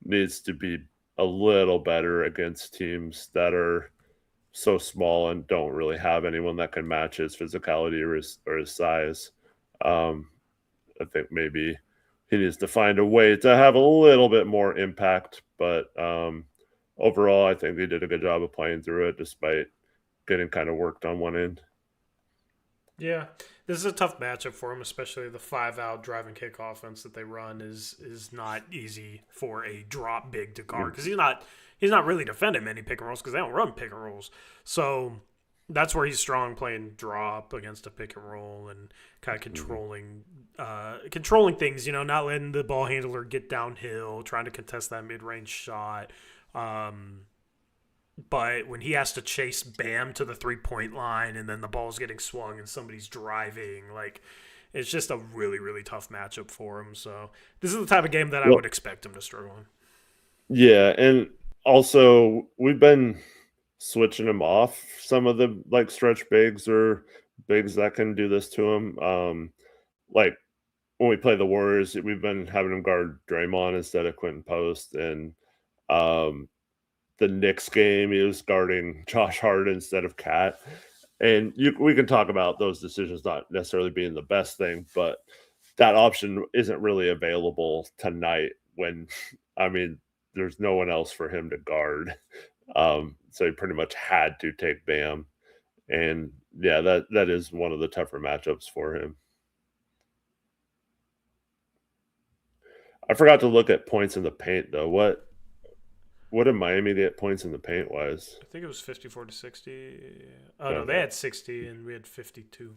needs to be a little better against teams that are so small and don't really have anyone that can match his physicality or his size. I think maybe he needs to find a way to have a little bit more impact, but overall, I think he did a good job of playing through it despite getting kind of worked on one end. Yeah, this is a tough matchup for him, especially the 5-out drive and kick offense that they run is not easy for a drop big to guard because he's not really defending many pick and rolls because they don't run pick and rolls. So that's where he's strong, playing drop against a pick and roll and kind of controlling things. Not letting the ball handler get downhill, trying to contest that mid range shot. But when he has to chase Bam to the 3-point line and then the ball's getting swung and somebody's driving, it's just a really, really tough matchup for him. So this is the type of game that I would expect him to struggle in. Yeah, and also we've been switching him off some of the stretch bigs or bigs that can do this to him. Like when we play the Warriors, we've been having him guard Draymond instead of Quentin Post, and the Knicks game, he was guarding Josh Hart instead of Cat. And we can talk about those decisions not necessarily being the best thing, but that option isn't really available tonight when, there's no one else for him to guard. So he pretty much had to take Bam. And yeah, that is one of the tougher matchups for him. I forgot to look at points in the paint, though. What did Miami get points in the paint wise? I think it was 54-60. Oh, no, they had 60 and we had 52.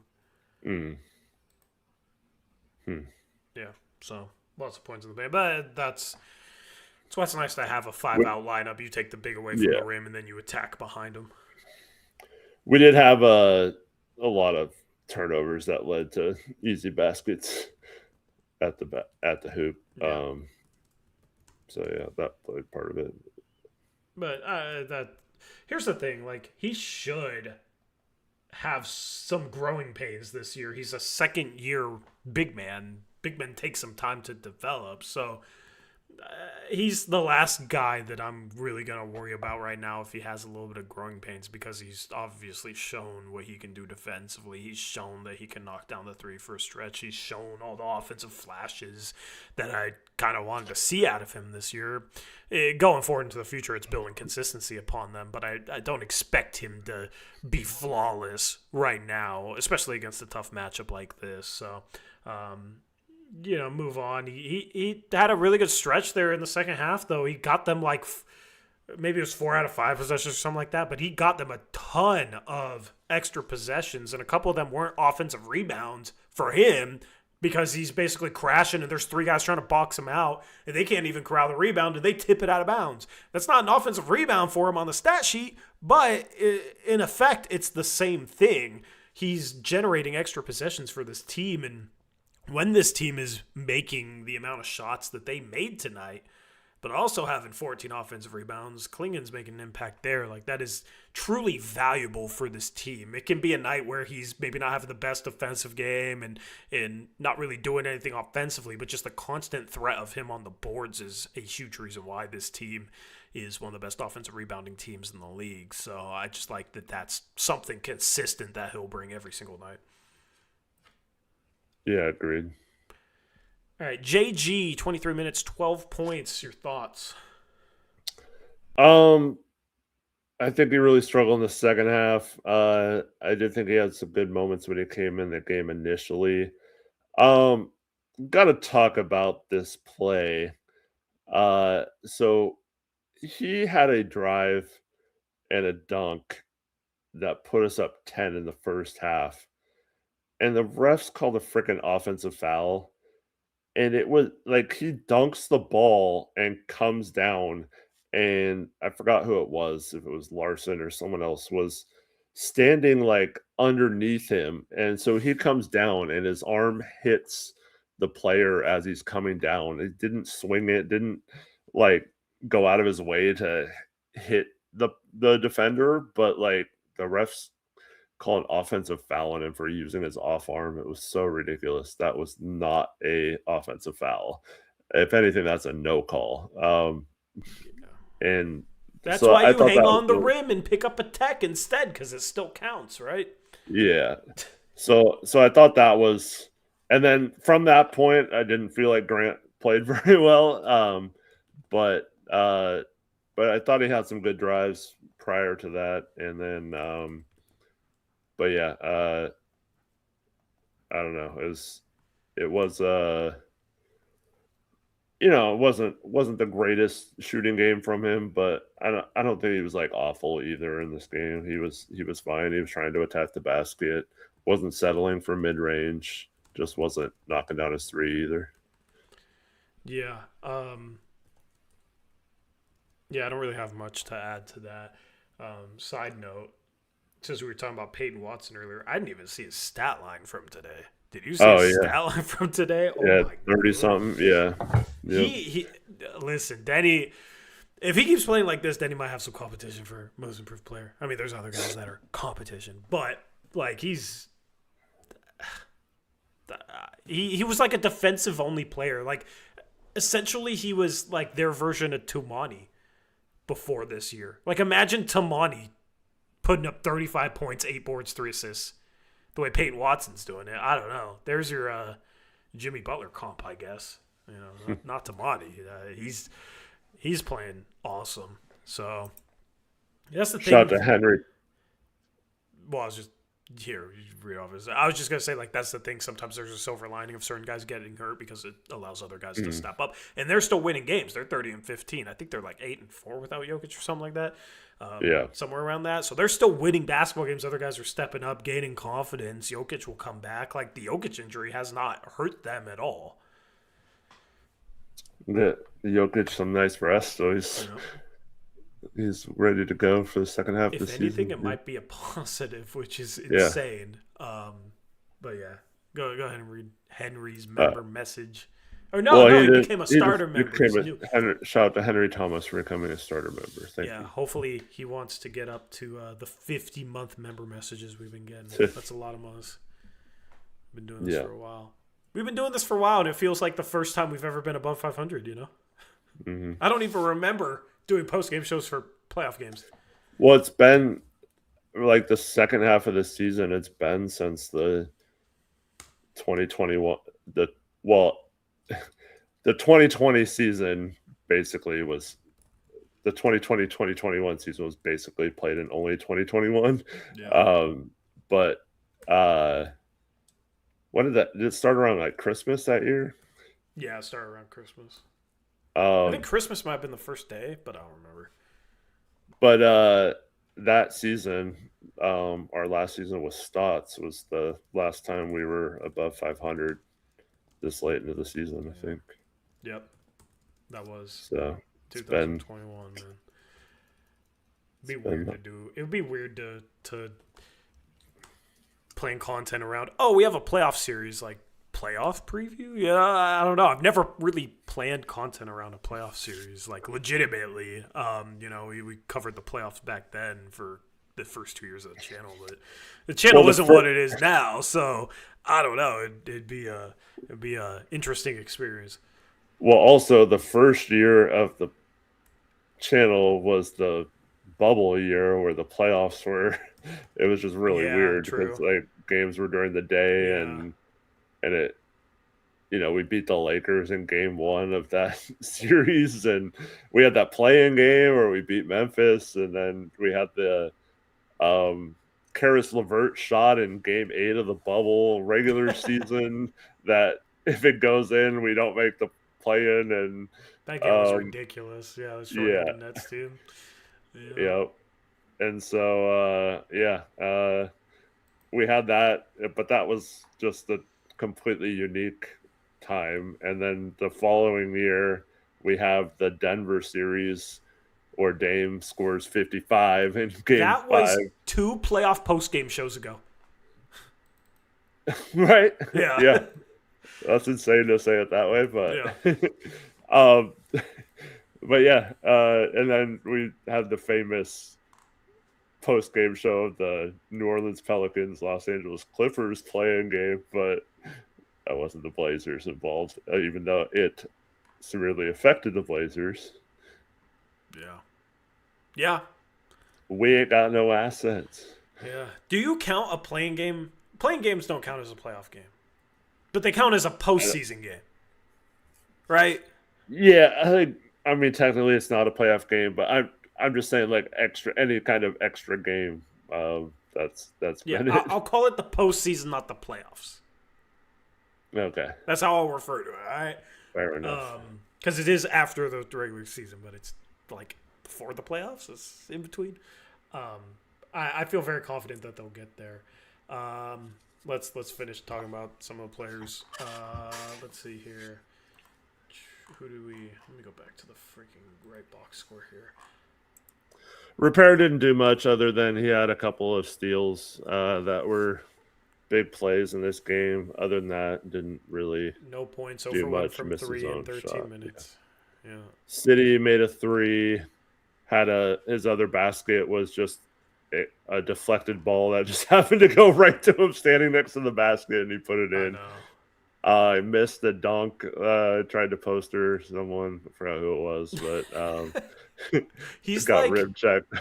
Yeah, so lots of points in the paint. But that's why it's nice to have a 5-out lineup. You take the big away from the rim and then you attack behind them. We did have a lot of turnovers that led to easy baskets at the hoop. Yeah. So yeah, that played part of it. But here's the thing: he should have some growing pains this year. He's a second-year big man. Big men take some time to develop, so he's the last guy that I'm really gonna worry about right now if he has a little bit of growing pains, because he's obviously shown what he can do defensively. He's shown that he can knock down the three for a stretch. He's shown all the offensive flashes that I kind of wanted to see out of him this year. Going forward into the future, it's building consistency upon them, but I don't expect him to be flawless right now, especially against a tough matchup like this. So move on. He had a really good stretch there in the second half, though. He got them maybe it was 4 out of 5 possessions or something like that, but he got them a ton of extra possessions, and a couple of them weren't offensive rebounds for him because he's basically crashing and there's 3 guys trying to box him out and they can't even corral the rebound and they tip it out of bounds. That's not an offensive rebound for him on the stat sheet, but in effect, it's the same thing. He's generating extra possessions for this team, and when this team is making the amount of shots that they made tonight, but also having 14 offensive rebounds, Klingen's making an impact there. Like, that is truly valuable for this team. It can be a night where he's maybe not having the best defensive game and not really doing anything offensively, but just the constant threat of him on the boards is a huge reason why this team is one of the best offensive rebounding teams in the league. So I just like that that's something consistent that he'll bring every single night. Yeah, agreed. All right, JG, 23 minutes, 12 points. Your thoughts? I think he really struggled in the second half. I did think he had some good moments when he came in the game initially. Got to talk about this play. So he had a drive and a dunk that put us up 10 in the first half, and the refs called a freaking offensive foul. And it was like he dunks the ball and comes down, and I forgot who it was, if it was Larson or someone else, was standing like underneath him. And so he comes down and his arm hits the player as he's coming down. It didn't swing it, didn't like go out of his way to hit the defender, but like the refs call an offensive foul on him for using his off arm. It was so ridiculous. That was not a offensive foul. If anything, that's a no call. And that's so why I you thought hang that on the was- rim and pick up a tech instead, because it still counts, right? Yeah. So I thought that was, and then from that point, I didn't feel like Grant played very well. But I thought he had some good drives prior to that, and then but yeah, I don't know. It was it wasn't the greatest shooting game from him, but I don't think he was like awful either in this game. He was fine. He was trying to attack the basket, wasn't settling for mid range, just wasn't knocking down his three either. Yeah. Yeah, I don't really have much to add to that. Side note, since we were talking about Peyton Watson earlier, I didn't even see his stat line from today. Did you see his stat line from today? Oh yeah, my 30 something. Yeah. Yep. He listen, Denny. If he keeps playing like this, Denny might have some competition for most improved player. I mean, there's other guys that are competition, but like he was like a defensive only player. Like essentially, he was like their version of Tumani before this year. Like imagine Tumani putting up 35 points, 8 boards, 3 assists, the way Peyton Watson's doing it. I don't know. There's your Jimmy Butler comp, I guess. You know, not Tumani. He's playing awesome. So that's the thing. Shout out to Henry. Well, I was just here. Read off his. I was just gonna say like that's the thing. Sometimes there's a silver lining of certain guys getting hurt because it allows other guys to step up, and they're still winning games. They're 30-15. I think they're like 8-4 without Jokic or something like that. Somewhere around that. So they're still winning basketball games. Other guys are stepping up, gaining confidence. Jokic will come back. Like the Jokic injury has not hurt them at all. The Jokic some nice rest, so he's ready to go for the second half of the season. If anything, it might be a positive, which is insane. But yeah, go ahead and read Henry's member message. Or he became a starter member. Shout out to Henry Thomas for becoming a starter member. Thank you. Hopefully he wants to get up to the 50-month member messages we've been getting. That's a lot of months. We've been doing this for a while. We've been doing this for a while, and it feels like the first time we've ever been above 500, you know? Mm-hmm. I don't even remember doing post-game shows for playoff games. Well, it's been like the second half of the season. It's been since the 2021 the 2020 season basically was the 2020-2021 season was basically played in only 2021. But when did it start around like Christmas that year? Yeah, it started around Christmas. I think Christmas might have been the first day, but I don't remember. But that season, our last season with Stotts was the last time we were above 500 this late into the season, I think. Yep. That was 2021, man. It'd be weird to do. It would be weird to plan content around, we have a playoff series, like playoff preview. Yeah, I don't know. I've never really planned content around a playoff series, like legitimately. We covered the playoffs back then for the first 2 years of the channel, but the channel isn't what it is now. So I don't know. It'd be a interesting experience. Well, also the first year of the channel was the bubble year where the playoffs were. It was just really weird because like games were during the day and it, we beat the Lakers in game 1 of that series, and we had that play-in game where we beat Memphis, and then we had the Karis LeVert shot in game 8 of the bubble regular season that if it goes in, we don't make the play-in, and that game was ridiculous. Yeah, it was short of the Nets team. Yep. And so, we had that, but that was just a completely unique time. And then the following year, we have the Denver series where Dame scores 55 in game 5. That was 2 playoff post-game shows ago. Right? Yeah. Yeah. That's insane to say it that way, but but yeah, and then we had the famous post-game show of the New Orleans Pelicans, Los Angeles Clippers play-in game, but that wasn't the Blazers involved, even though it severely affected the Blazers. Yeah. We ain't got no assets. Yeah. Do you count a play-in game? Play-in games don't count as a playoff game, but they count as a postseason game, right? Yeah, I mean, technically it's not a playoff game, but I'm just saying like any kind of extra game. That's I'll call it the postseason, not the playoffs. Okay, that's how I'll refer to it. All right, fair enough. Because it is after the regular season, but it's like before the playoffs. It's in between. I feel very confident that they'll get there. Let's finish talking about some of the players. Let's see here. Let me go back to the freaking right box score here. Repair didn't do much other than he had a couple of steals that were big plays in this game. Other than that, didn't really no points do over much. from Missed 3 his in own 13 shot. minutes. Yeah. City made a 3. Had his other basket was just a deflected ball that just happened to go right to him standing next to the basket, and he put it in. I missed the dunk. Tried to poster someone. I forgot who it was, but he's got like rib checked.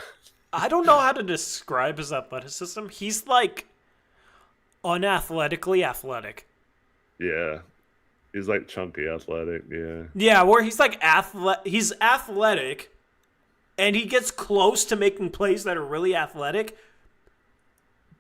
I don't know how to describe his athleticism. He's like unathletically athletic. Yeah, he's like chunky athletic. Yeah. Yeah, where he's like he's athletic, and he gets close to making plays that are really athletic.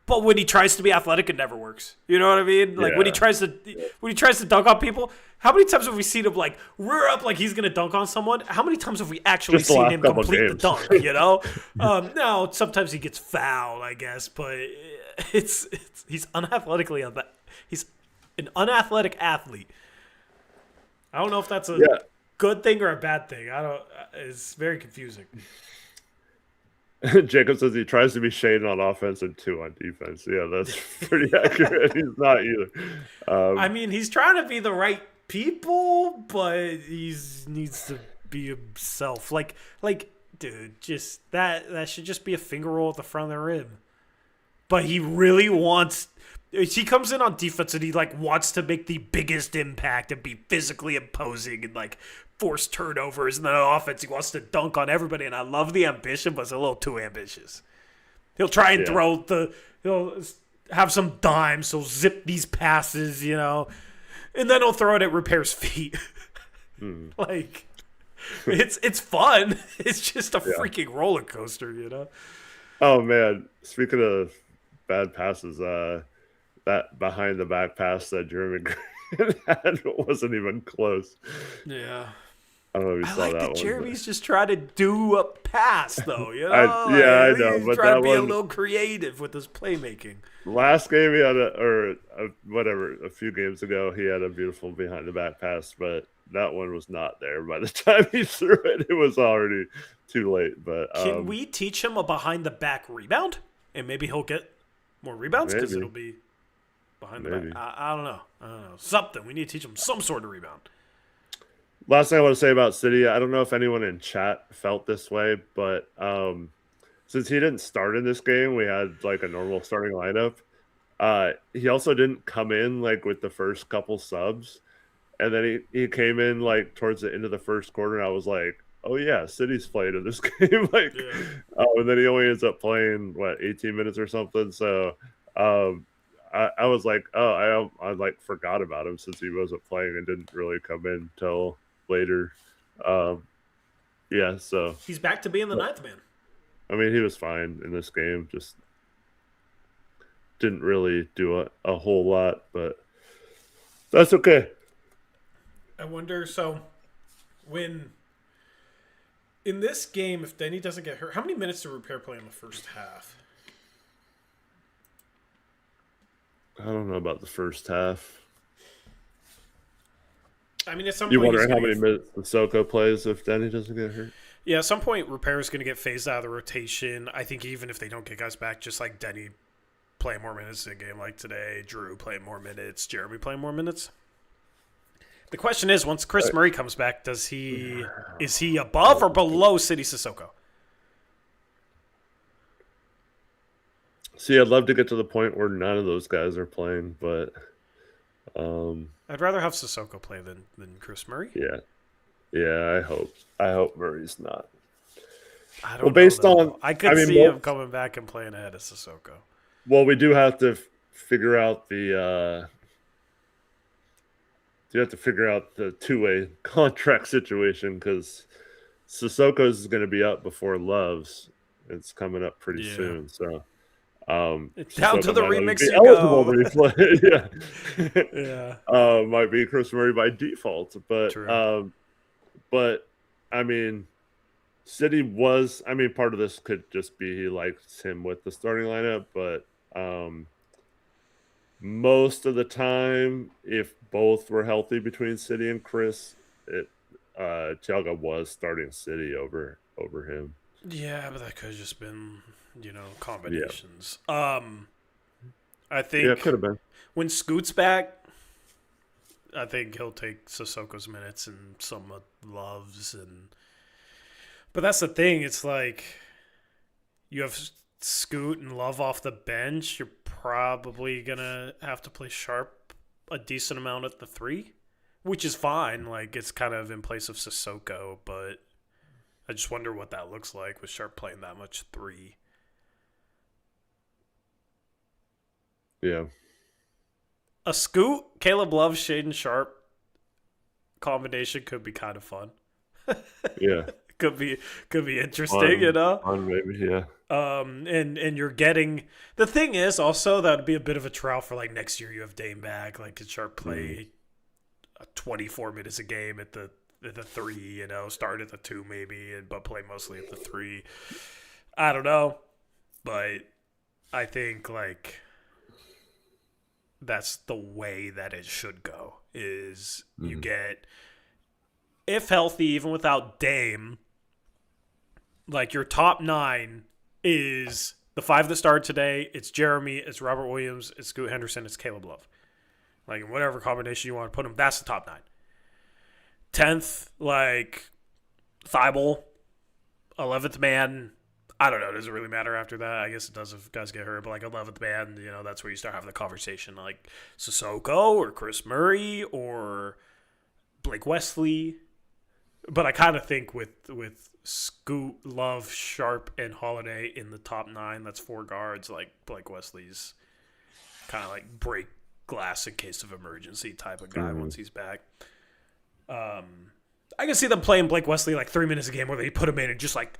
But when he tries to be athletic, it never works. You know what I mean? Like when he tries to dunk on people, how many times have we seen him like rear up like he's gonna dunk on someone? How many times have we actually seen him complete the dunk? You know? No, sometimes he gets fouled, I guess, but he's unathletically he's an unathletic athlete. I don't know if that's a good thing or a bad thing. It's very confusing. Jacob says he tries to be Shane on offense and 2 on defense. Yeah, that's pretty accurate. He's not either. I mean, he's trying to be the right people, but he needs to be himself. Like, dude, just that should just be a finger roll at the front of the rim. But he really wants. He comes in on defense and he like wants to make the biggest impact and be physically imposing and like force turnovers, and then on offense he wants to dunk on everybody, and I love the ambition, but it's a little too ambitious. He'll try and he'll have some dimes, he'll zip these passes, you know, and then he'll throw it at Repair's feet. Like, it's fun. It's just a freaking roller coaster, you know? Oh, man. Speaking of bad passes, that behind the back pass that Jeremy Grant had wasn't even close. Yeah. I don't know if you saw that one. Jeremy's just trying to do a pass, though. You know? I know. He's but trying that to be one, a little creative with his playmaking. Last game he had a few games ago, he had a beautiful behind the back pass, but that one was not there by the time he threw it. It was already too late. But can we teach him a behind the back rebound, and maybe he'll get more rebounds because it'll be behind the Maybe. back. I don't know. Something. We need to teach him some sort of rebound. Last thing I want to say about City, I don't know if anyone in chat felt this way, but since he didn't start in this game, we had like a normal starting lineup. He also didn't come in like with the first couple subs, and then he came in like towards the end of the first quarter, and I was like, oh yeah, City's played in this game. Like, and then he only ends up playing 18 minutes or something. So I was like, oh, I like forgot about him since he wasn't playing and didn't really come in till later. Yeah, so he's back to being the ninth man. I mean, he was fine in this game. Just didn't really do a whole lot, but that's okay. I wonder, so when in this game, if Denny doesn't get hurt, how many minutes did Repair play in the first half? I don't know about the first half. I mean, at some You point, wondering how many minutes Sissoko plays if Denny doesn't get hurt? Yeah, at some point, Repair is going to get phased out of the rotation. I think even if they don't get guys back, just like Denny playing more minutes in a game like today, Drew playing more minutes, Jeremy playing more minutes. The question is, once Chris Murray comes back, is he above or below City Sissoko? See, I'd love to get to the point where none of those guys are playing, but I'd rather have Sissoko play than Chris Murray. Yeah, I hope Murray's not. I don't know. I could see him coming back and playing ahead of Sissoko. Well, we do have to figure out the two-way contract situation because Sissoko's is going to be up before Love's. It's coming up pretty soon, so it's down to the remix you eligible go. to replay. Yeah. Might be Chris Murray by default, but True. but I mean, City was. I mean, part of this could just be he likes him with the starting lineup, but most of the time, if both were healthy between City and Chris, Thiago was starting City over him. Yeah, but that could have just been, combinations. Yeah. I think it could have been. When Scoot's back, I think he'll take Sissoko's minutes and some of Love's but that's the thing. It's like you have Scoot and Love off the bench. You're probably gonna have to play Sharpe a decent amount at the 3, which is fine. Like it's kind of in place of Sissoko, but I just wonder what that looks like with Sharpe playing that much 3. Yeah. A Scoot, Caleb Love, Shaden Sharpe combination could be kind of fun. Yeah. Could be interesting, Fun, maybe, yeah. And you're getting the thing is also that would be a bit of a trial for like next year. You have Dame back, like could Sharpe play 24 minutes a game at the 3, start at the 2 maybe, but play mostly at the 3. I don't know, but I think like that's the way that it should go. Is you get, if healthy, even without Dame, like your top 9 is the 5 that started today. It's Jeremy, it's Robert Williams, it's Scoot Henderson, it's Caleb Love. Like in whatever combination you want to put them, that's the top 9. 10th, like Thibault, 11th man. I don't know. Does it really matter after that? I guess it does if guys get hurt. But like 11th man, that's where you start having the conversation. Like Sissoko or Chris Murray or Blake Wesley. But I kind of think with Scoot, Love, Sharpe, and Holiday in the top 9, that's 4 guards. Like Blake Wesley's kind of like break glass in case of emergency type of guy once he's back. I can see them playing Blake Wesley like 3 minutes a game where they put him in and just like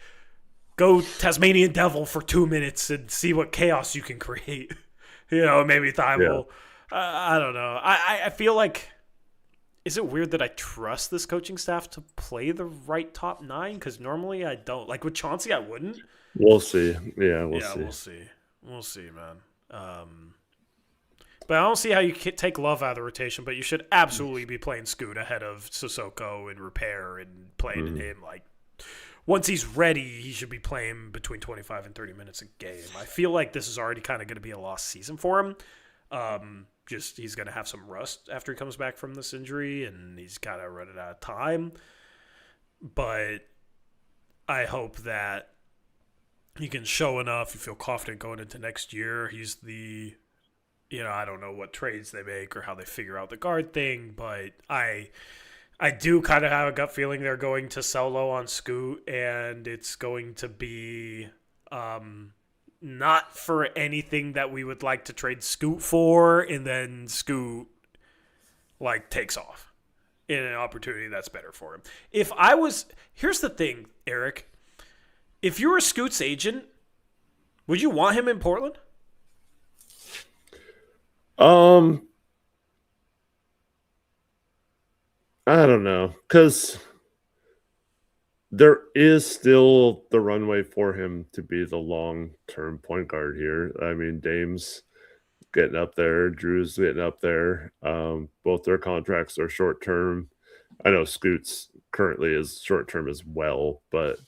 go Tasmanian Devil for 2 minutes and see what chaos you can create. Maybe Thibault. Yeah. I don't know. I feel like, is it weird that I trust this coaching staff to play the right top 9? Because normally I don't. Like with Chauncey, I wouldn't. We'll see. Yeah, we'll see. We'll see, man. But I don't see how you can take Love out of the rotation, but you should absolutely be playing Scoot ahead of Sissoko and Repair and playing him. Like, once he's ready, he should be playing between 25 and 30 minutes a game. I feel like this is already kind of going to be a lost season for him. he's going to have some rust after he comes back from this injury, and he's kind of running out of time. But I hope that he can show enough. You feel confident going into next year. He's the, I don't know what trades they make or how they figure out the guard thing, but I do kind of have a gut feeling they're going to sell low on Scoot, and it's going to be not for anything that we would like to trade Scoot for, and then Scoot takes off in an opportunity that's better for him. Here's the thing, Eric. If you were Scoot's agent, would you want him in Portland? I don't know, because there is still the runway for him to be the long-term point guard here. I mean, Dame's getting up there, Drew's getting up there. Both their contracts are short-term. I know Scoot's currently is short-term as well, but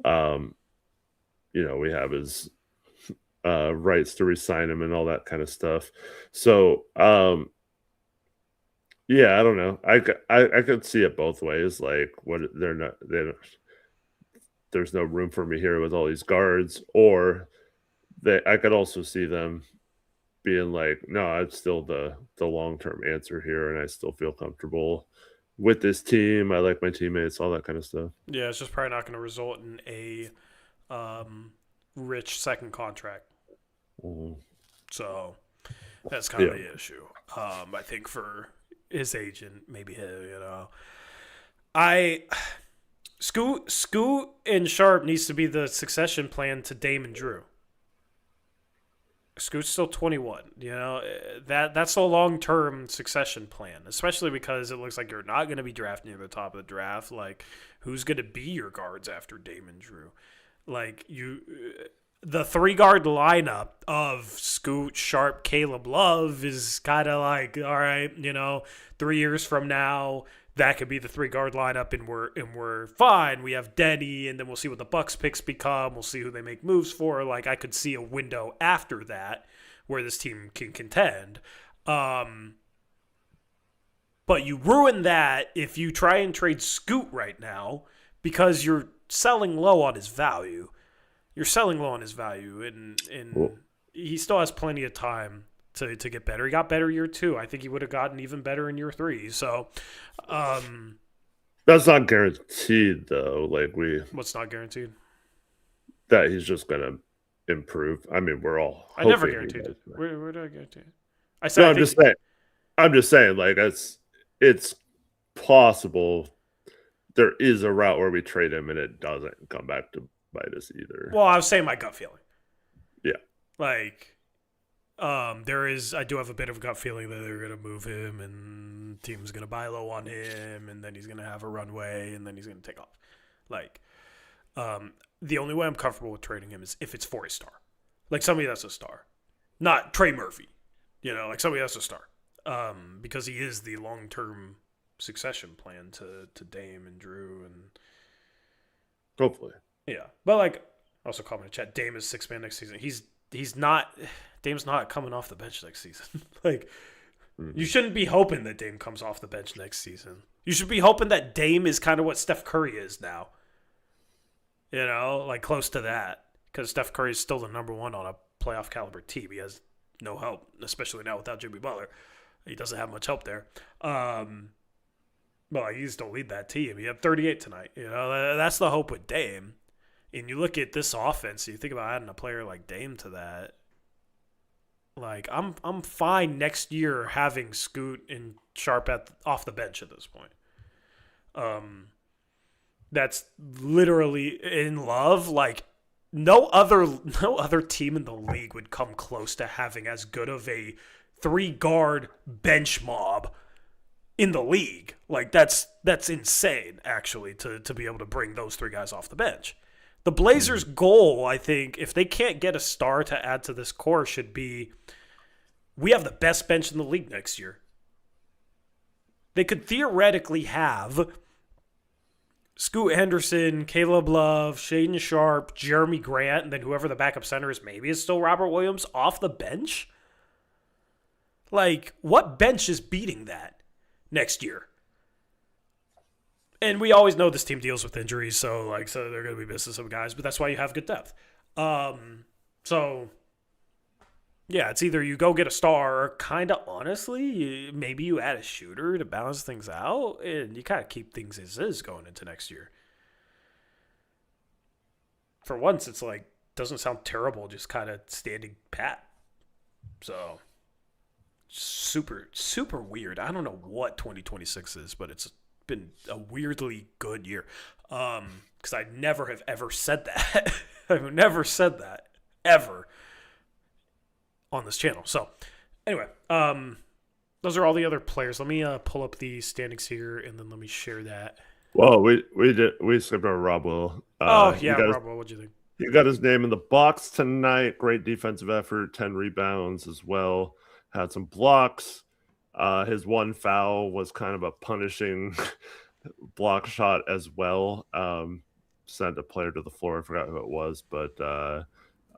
we have his rights to re-sign him and all that kind of stuff. So, yeah, I don't know. I could see it both ways. There's no room for me here with all these guards, or I could also see them being like, no, I'm still the long-term answer here, and I still feel comfortable with this team. I like my teammates, all that kind of stuff. Yeah, it's just probably not going to result in a rich second contract. Mm-hmm. So that's kind of the issue. I think for his agent, maybe Scoot and Sharpe needs to be the succession plan to Dame and Drew. Scoot's still 21. That's a long-term succession plan, especially because it looks like you're not going to be drafting near the top of the draft. Who's going to be your guards after Dame and Drew? The 3-guard lineup of Scoot, Sharpe, Caleb Love is kind of all right, 3 years from now, that could be the 3-guard lineup, and we're fine. We have Denny, and then we'll see what the Bucks picks become. We'll see who they make moves for. I could see a window after that where this team can contend. But you ruin that if you try and trade Scoot right now because you're selling low on his value. You're selling low on his value, and he still has plenty of time to get better. He got better year 2. I think he would have gotten even better in year 3. So, that's not guaranteed, though. What's not guaranteed? That he's just gonna improve. I mean, we're all. I never guaranteed it. Where did I guarantee it? I said. No, I'm just saying. It's possible. There is a route where we trade him and it doesn't come back to bite us either. Well, I was saying my gut feeling. Yeah. I do have a bit of a gut feeling that they're going to move him, and the team's going to buy low on him, and then he's going to have a runway, and then he's going to take off. The only way I'm comfortable with trading him is if it's for a star. Somebody that's a star. Not Trey Murphy. Somebody that's a star. Because he is the long-term succession plan to Dame and Drew, and hopefully. Yeah. But, also comment in chat, Dame is 6-man next season. Dame's not coming off the bench next season. You shouldn't be hoping that Dame comes off the bench next season. You should be hoping that Dame is kind of what Steph Curry is now. Close to that. Because Steph Curry is still the number 1 on a playoff caliber team. He has no help, especially now without Jimmy Butler. He doesn't have much help there. He just don't lead that team. He had 38 tonight. That's the hope with Dame. And you look at this offense, you think about adding a player like Dame to that. I'm fine next year having Scoot and Sharpe off the bench at this point. That's literally in love. No other team in the league would come close to having as good of a 3-guard bench mob in the league. That's insane, actually, to be able to bring those 3 guys off the bench. The Blazers' goal, I think, if they can't get a star to add to this core, should be we have the best bench in the league next year. They could theoretically have Scoot Henderson, Caleb Love, Shaedon Sharpe, Jeremy Grant, and then whoever the backup center is, maybe it's still Robert Williams, off the bench. Like, what bench is beating that next year? And we always know this team deals with injuries, so they're going to be missing some guys, but that's why you have good depth. So, yeah, it's either you go get a star or kind of honestly, maybe you add a shooter to balance things out, and you kind of keep things as is going into next year. For once, it's like, doesn't sound terrible, just kind of standing pat. So, super, super weird. I don't know what 2026 is, but it's been a weirdly good year. Because I never have ever said that. I've never said that, ever, on this channel. So, anyway, those are all the other players. Let me pull up the standings here, and then let me share that. Well, we skipped over Rob Will. Rob Will, what'd you think? He got his name in the box tonight. Great defensive effort, 10 rebounds as well. Had some blocks. His one foul was kind of a punishing block shot as well. Sent a player to the floor. I forgot who it was, but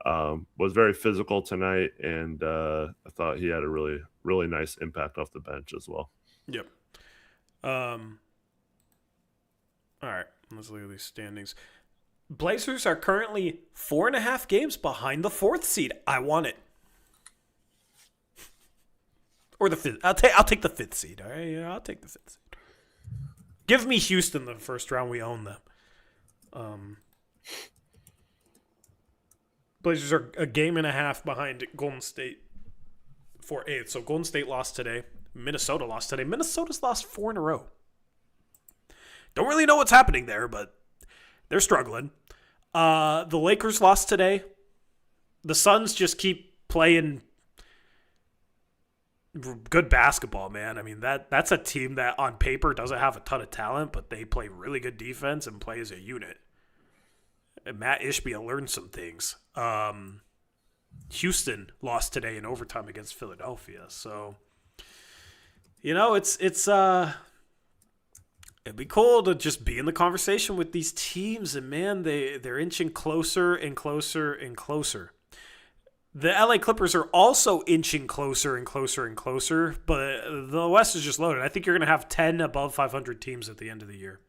was very physical tonight, and I thought he had a really, really nice impact off the bench as well. Yep. All right, let's look at these standings. Blazers are currently 4.5 games behind the 4th seed. I want it. Or the 5th. I'll take the 5th seed. All right, yeah, I'll take the 5th seed. Give me Houston the first round. We own them. Blazers are a game and a half behind Golden State for 8th. So Golden State lost today. Minnesota lost today. Minnesota's lost 4 in a row. Don't really know what's happening there, but they're struggling. The Lakers lost today. The Suns just keep playing good basketball, man. I mean, that's a team that on paper doesn't have a ton of talent, but they play really good defense and play as a unit. And Matt Ishbia learned some things. Houston lost today in overtime against Philadelphia. So, it'd be cool to just be in the conversation with these teams, and man, they're inching closer and closer and closer. The LA Clippers are also inching closer and closer and closer, but the West is just loaded. I think you're going to have 10 above 500 teams at the end of the year.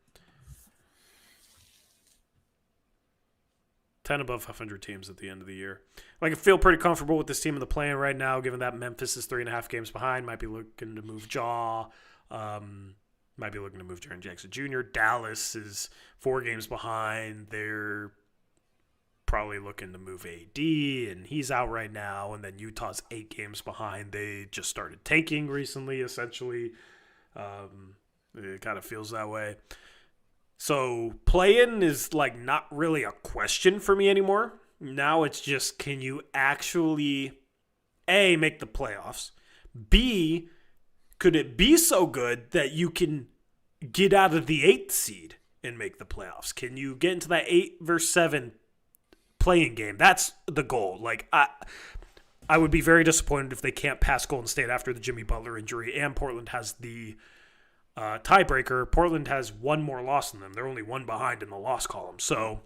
10 above 500 teams at the end of the year. I feel pretty comfortable with this team in the play-in right now, given that Memphis is 3.5 games behind. Might be looking to move Jaw. Might be looking to move Jaren Jackson Jr. Dallas is 4 games behind. They're probably looking to move AD, and he's out right now. And then Utah's 8 games behind. They just started tanking recently, essentially. It kind of feels that way. So play-in is not really a question for me anymore. Now it's just, can you actually, A, make the playoffs? B, could it be so good that you can get out of the 8th seed and make the playoffs? Can you get into that 8 versus 7 playing game? That's the goal. I would be very disappointed if they can't pass Golden State after the Jimmy Butler injury, and Portland has the tiebreaker. Portland has 1 more loss than them. They're only 1 behind in the loss column. So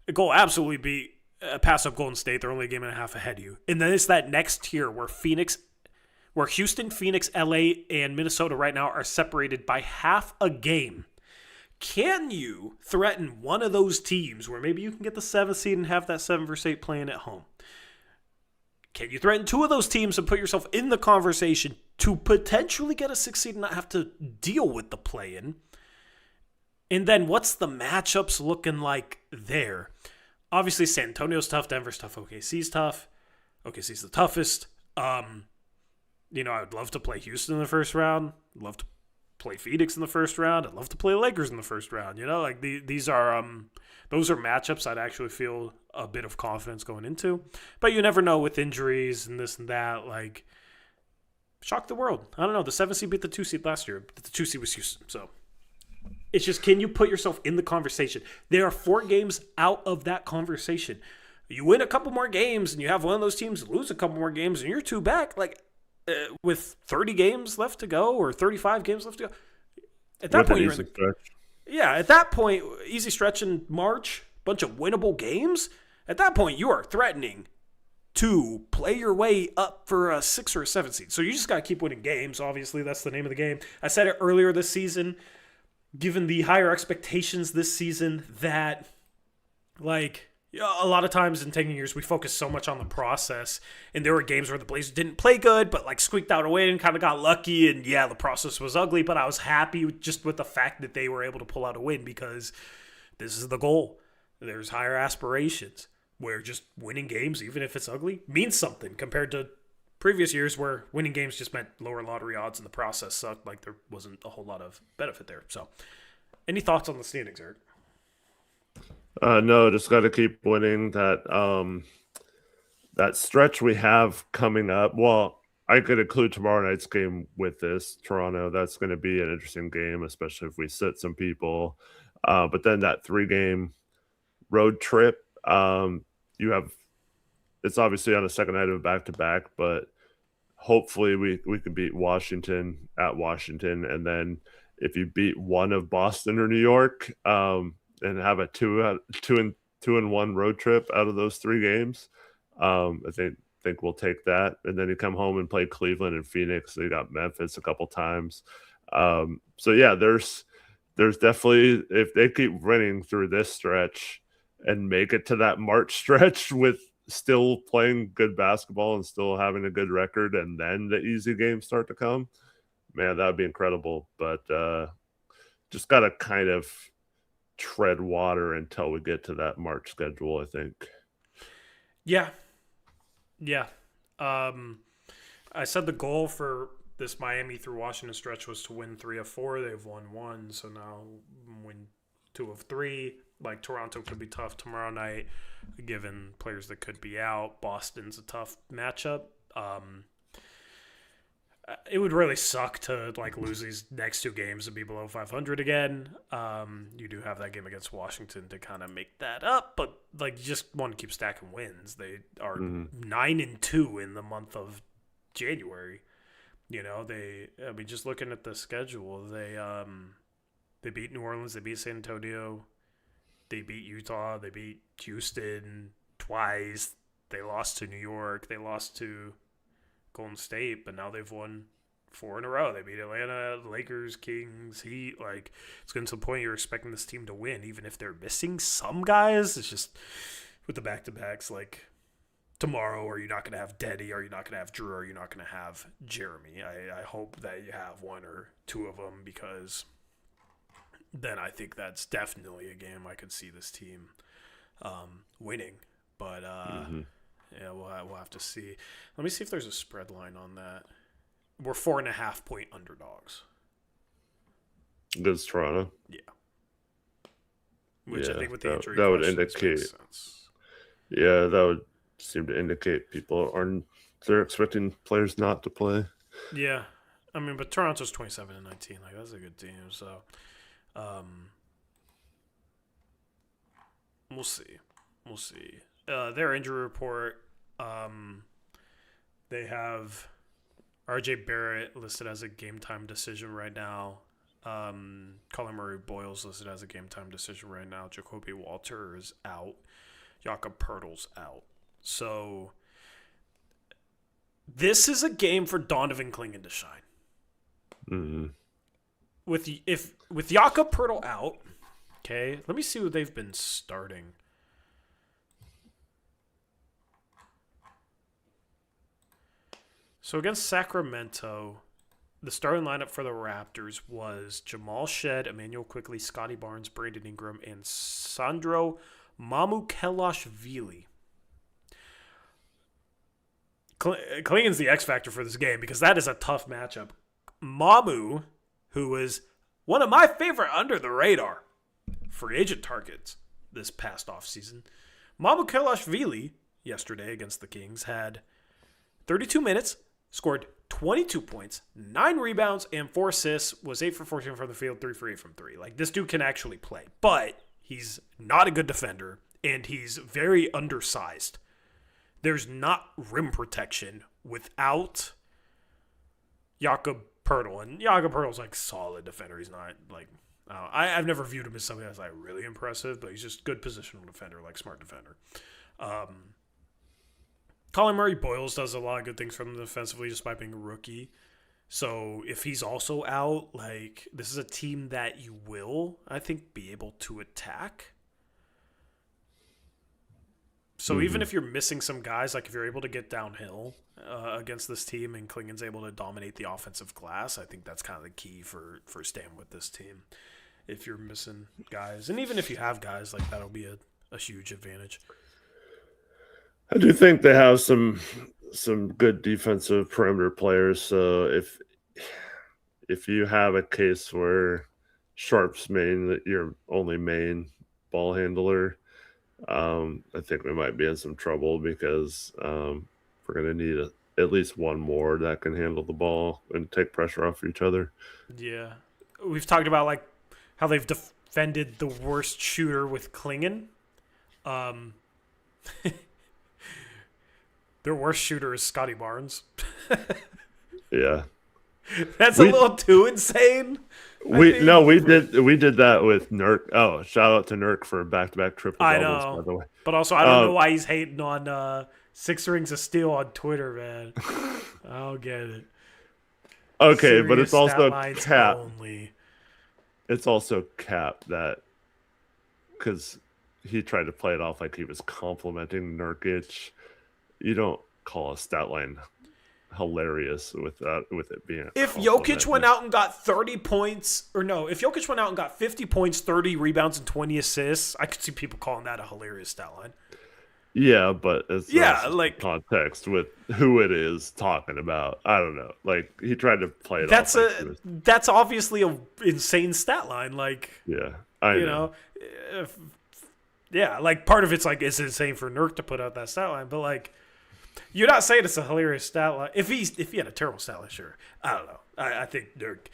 the goal absolutely be pass up Golden State. They're only a game and a half ahead of you. And then it's that next tier where Houston, Phoenix, LA, and Minnesota right now are separated by half a game. Can you threaten one of those teams where maybe you can get the 7th seed and have that 7 versus 8 playing at home? Can you threaten 2 of those teams and put yourself in the conversation to potentially get a 6th seed and not have to deal with the play-in? And then what's the matchups looking like there? Obviously, San Antonio's tough, Denver's tough, OKC's tough. OKC's the toughest. I would love to play Houston in the first round. I'd love to play Phoenix in the first round. I'd love to play Lakers in the first round. These are those are matchups I'd actually feel a bit of confidence going into. But you never know with injuries and this and that. Shock the world. I don't know. The 7th seed beat the 2 seed last year, but the 2 seed was Houston. So it's just, can you put yourself in the conversation? There are 4 games out of that conversation. You win a couple more games and you have one of those teams lose a couple more games and you're 2 back. With 30 games left to go or 35 games left to go. At that point, at that point, easy stretch in March, bunch of winnable games. At that point, you are threatening to play your way up for a 6 or a 7 seed. So you just got to keep winning games. Obviously, that's the name of the game. I said it earlier this season, given the higher expectations this season, that like a lot of times in taking years we focus so much on the process, and there were games where the Blazers didn't play good but like squeaked out a win and kind of got lucky, and yeah, the process was ugly, but I was happy just with the fact that they were able to pull out a win, because this is the goal. There's higher aspirations where just winning games, even if it's ugly, means something compared to previous years where winning games just meant lower lottery odds and the process sucked. Like there wasn't a whole lot of benefit there. So any thoughts on the standings, Eric? No, just got to keep winning. That stretch we have coming up. Well, I could include tomorrow night's game with this Toronto. That's going to be an interesting game, especially if we sit some people. But then that 3-game road trip, it's obviously on the second night of a back-to-back, but hopefully we can beat Washington at Washington, and then if you beat one of Boston or New York, and have a 2-1 road trip out of those 3 games, I think we'll take that. And then you come home and play Cleveland and Phoenix. They got Memphis a couple times. So yeah, there's definitely, if they keep winning through this stretch and make it to that March stretch with still playing good basketball and still having a good record, and then the easy games start to come, man, that would be incredible. But just got to kind of tread water until we get to that March schedule, I think. Yeah. I said the goal for this Miami through Washington stretch was to win 3 of 4. They've won 1, so now win 2 of 3. Like Toronto could be tough tomorrow night, given players that could be out. Boston's a tough matchup. It would really suck to like lose these next 2 games and be below 500 again. You do have that game against Washington to kind of make that up, but like you just want to keep stacking wins. They are 9-2 in the month of January. You know, just looking at the schedule, they beat New Orleans, they beat San Antonio, they beat Utah, they beat Houston twice, they lost to New York, they lost to Golden State, but now they've won 4 in a row. They beat Atlanta, Lakers, Kings, Heat. Like, it's getting to the point you're expecting this team to win, even if they're missing some guys. It's just with the back-to-backs, like tomorrow, are you not going to have Denny? Are you not going to have Drew? Are you not going to have Jeremy? I hope that you have 1 or 2 of them, because then I think that's definitely a game I could see this team winning. But yeah, we'll have to see. Let me see if there's a spread line on that. We're 4.5 point underdogs. Against Toronto? Yeah. Which I think with the injury that would indicate. Yeah, that would seem to indicate they're expecting players not to play. Yeah. I mean, but Toronto's 27-19. Like, that's a good team. So, we'll see. Their injury report, they have RJ Barrett listed as a game time decision right now. Colin Murray-Boyle's listed as a game time decision right now. Jacoby Walter is out. Jakob Poeltl's out. So this is a game for Donovan Clingan to shine. Mm-hmm. With Jakob Poeltl out, okay, let me see who they've been starting. So against Sacramento, the starting lineup for the Raptors was Jamal Shed, Emmanuel Quickley, Scotty Barnes, Brandon Ingram, and Sandro Mamukelashvili. Klingan's the X factor for this game because that is a tough matchup. Mamu, who is one of my favorite under the radar free agent targets this past offseason. Mamukelashvili yesterday against the Kings had 32 minutes, scored 22 points, 9 rebounds, and 4 assists, was 8 for 14 from the field, 3 for 8 from 3. Like, this dude can actually play, but he's not a good defender, and he's very undersized. There's not rim protection without Jakob Poeltl, and Jakob Poeltl's like solid defender. He's not like I've never viewed him as something that's like really impressive, but he's just good positional defender, like smart defender. Colin Murray-Boyles does a lot of good things from them defensively just by being a rookie. So if he's also out, like, this is a team that you will, I think, be able to attack. So even if you're missing some guys, like if you're able to get downhill against this team and Klingen's able to dominate the offensive glass, I think that's kind of the key for staying with this team. If you're missing guys, and even if you have guys, like that'll be a huge advantage. I do think they have some good defensive perimeter players. So if you have a case where Sharpe's your only main ball handler, I think we might be in some trouble because we're going to need at least one more that can handle the ball and take pressure off each other. Yeah. We've talked about like how they've defended the worst shooter with Klingen. Their worst shooter is Scotty Barnes. Yeah. That's a little too insane. We did that with Nurk. Oh, shout out to Nurk for back-to-back triple doubles, by the way. But also, I don't know why he's hating on Six Rings of Steel on Twitter, man. I don't get it. Okay, Serious but it's also cap. It's also cap that because he tried to play it off like he was complimenting Nurkic. You don't call a stat line hilarious with it being. If Jokic went out and got 30 points, if Jokic went out and got 50 points, 30 rebounds, and 20 assists, I could see people calling that a hilarious stat line. Yeah, but it's like context with who it is talking about. I don't know. Like he tried to play it. That's obviously a insane stat line. Like I know. Like part of it's like it's insane for Nurk to put out that stat line, but like you're not saying it's a hilarious stat line. If he had a terrible stat line, sure. I don't know. I think Nurk.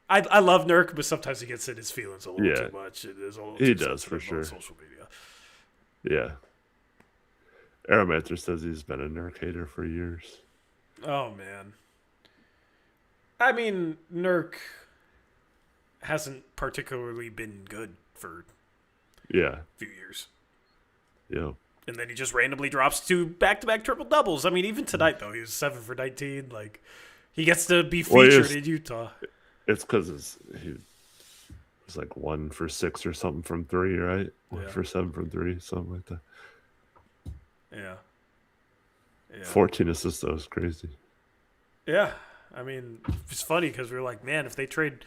I love Nurk, but sometimes he gets in his feelings a little too much. He does for sure. Social media. Yeah. Aromancer says he's been a Nurk hater for years. Oh, man. I mean, Nurk hasn't particularly been good for a few years. Yeah. And then he just randomly drops 2 back-to-back triple-doubles. I mean, even tonight, though, he was 7 for 19. Like, he gets to be featured in Utah. It's because he was like 1 for 6 or something from 3, right? 1 for 7 from 3, something like that. Yeah. 14 assists, though, is crazy. Yeah. I mean, it's funny because we were like, man, if they trade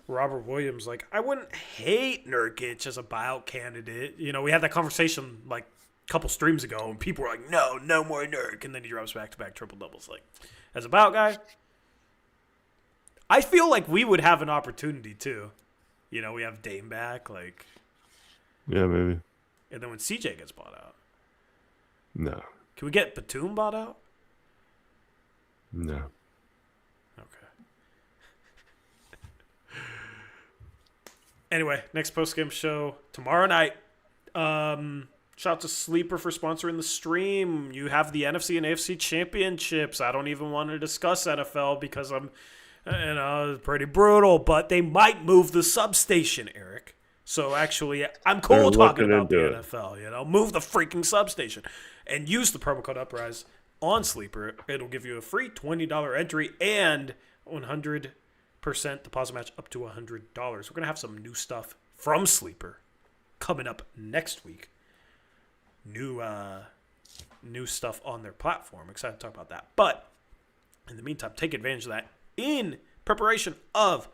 Robert Williams, like, I wouldn't hate Nurkic as a buyout candidate. You know, we had that conversation, like, a couple streams ago, and people were like, no more Nurk. And then he drops back-to-back triple-doubles. Like, as a buyout guy, I feel like we would have an opportunity, too. You know, we have Dame back, like. Yeah, maybe. And then when CJ gets bought out. No. Can we get Batum bought out? No. Okay. Anyway, next post-game show tomorrow night. Shout out to Sleeper for sponsoring the stream. You have the NFC and AFC championships. I don't even want to discuss NFL because it's pretty brutal, but they might move the substation, Eric. So actually, I'm cool talking about the NFL. Move the freaking substation and use the promo code Uprise on Sleeper. It'll give you a free $20 entry and 100% deposit match up to $100. We're gonna have some new stuff from Sleeper coming up next week. New stuff on their platform. Excited to talk about that. But in the meantime, take advantage of that in preparation of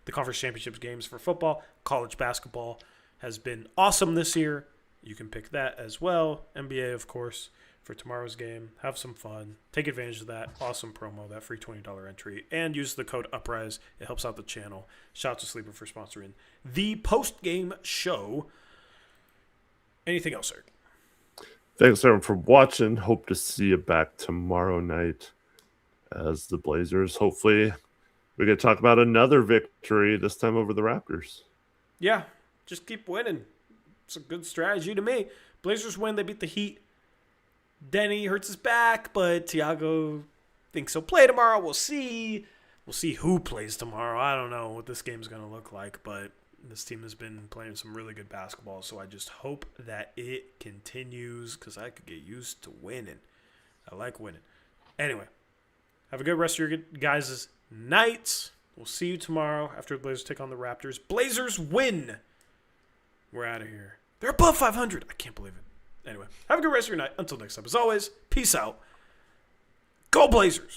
the conference championships games for football. College basketball has been awesome this year. You can pick that as well. NBA, of course, for tomorrow's game. Have some fun. Take advantage of that awesome promo, that free $20 entry, and use the code Uprise. It helps out the channel. Shout out to Sleeper for sponsoring the post-game show. Anything else, sir? Thanks, everyone, for watching. Hope to see you back tomorrow night as the Blazers. Hopefully, we get to talk about another victory, this time over the Raptors. Yeah, just keep winning. It's a good strategy to me. Blazers win. They beat the Heat. Denny hurts his back, but Thiago thinks he'll play tomorrow. We'll see. We'll see who plays tomorrow. I don't know what this game's going to look like, but this team has been playing some really good basketball, so I just hope that it continues because I could get used to winning. I like winning. Anyway, have a good rest of your guys' nights. We'll see you tomorrow after the Blazers take on the Raptors. Blazers win. We're out of here. They're above 500. I can't believe it. Anyway, have a good rest of your night. Until next time, as always, peace out. Go Blazers.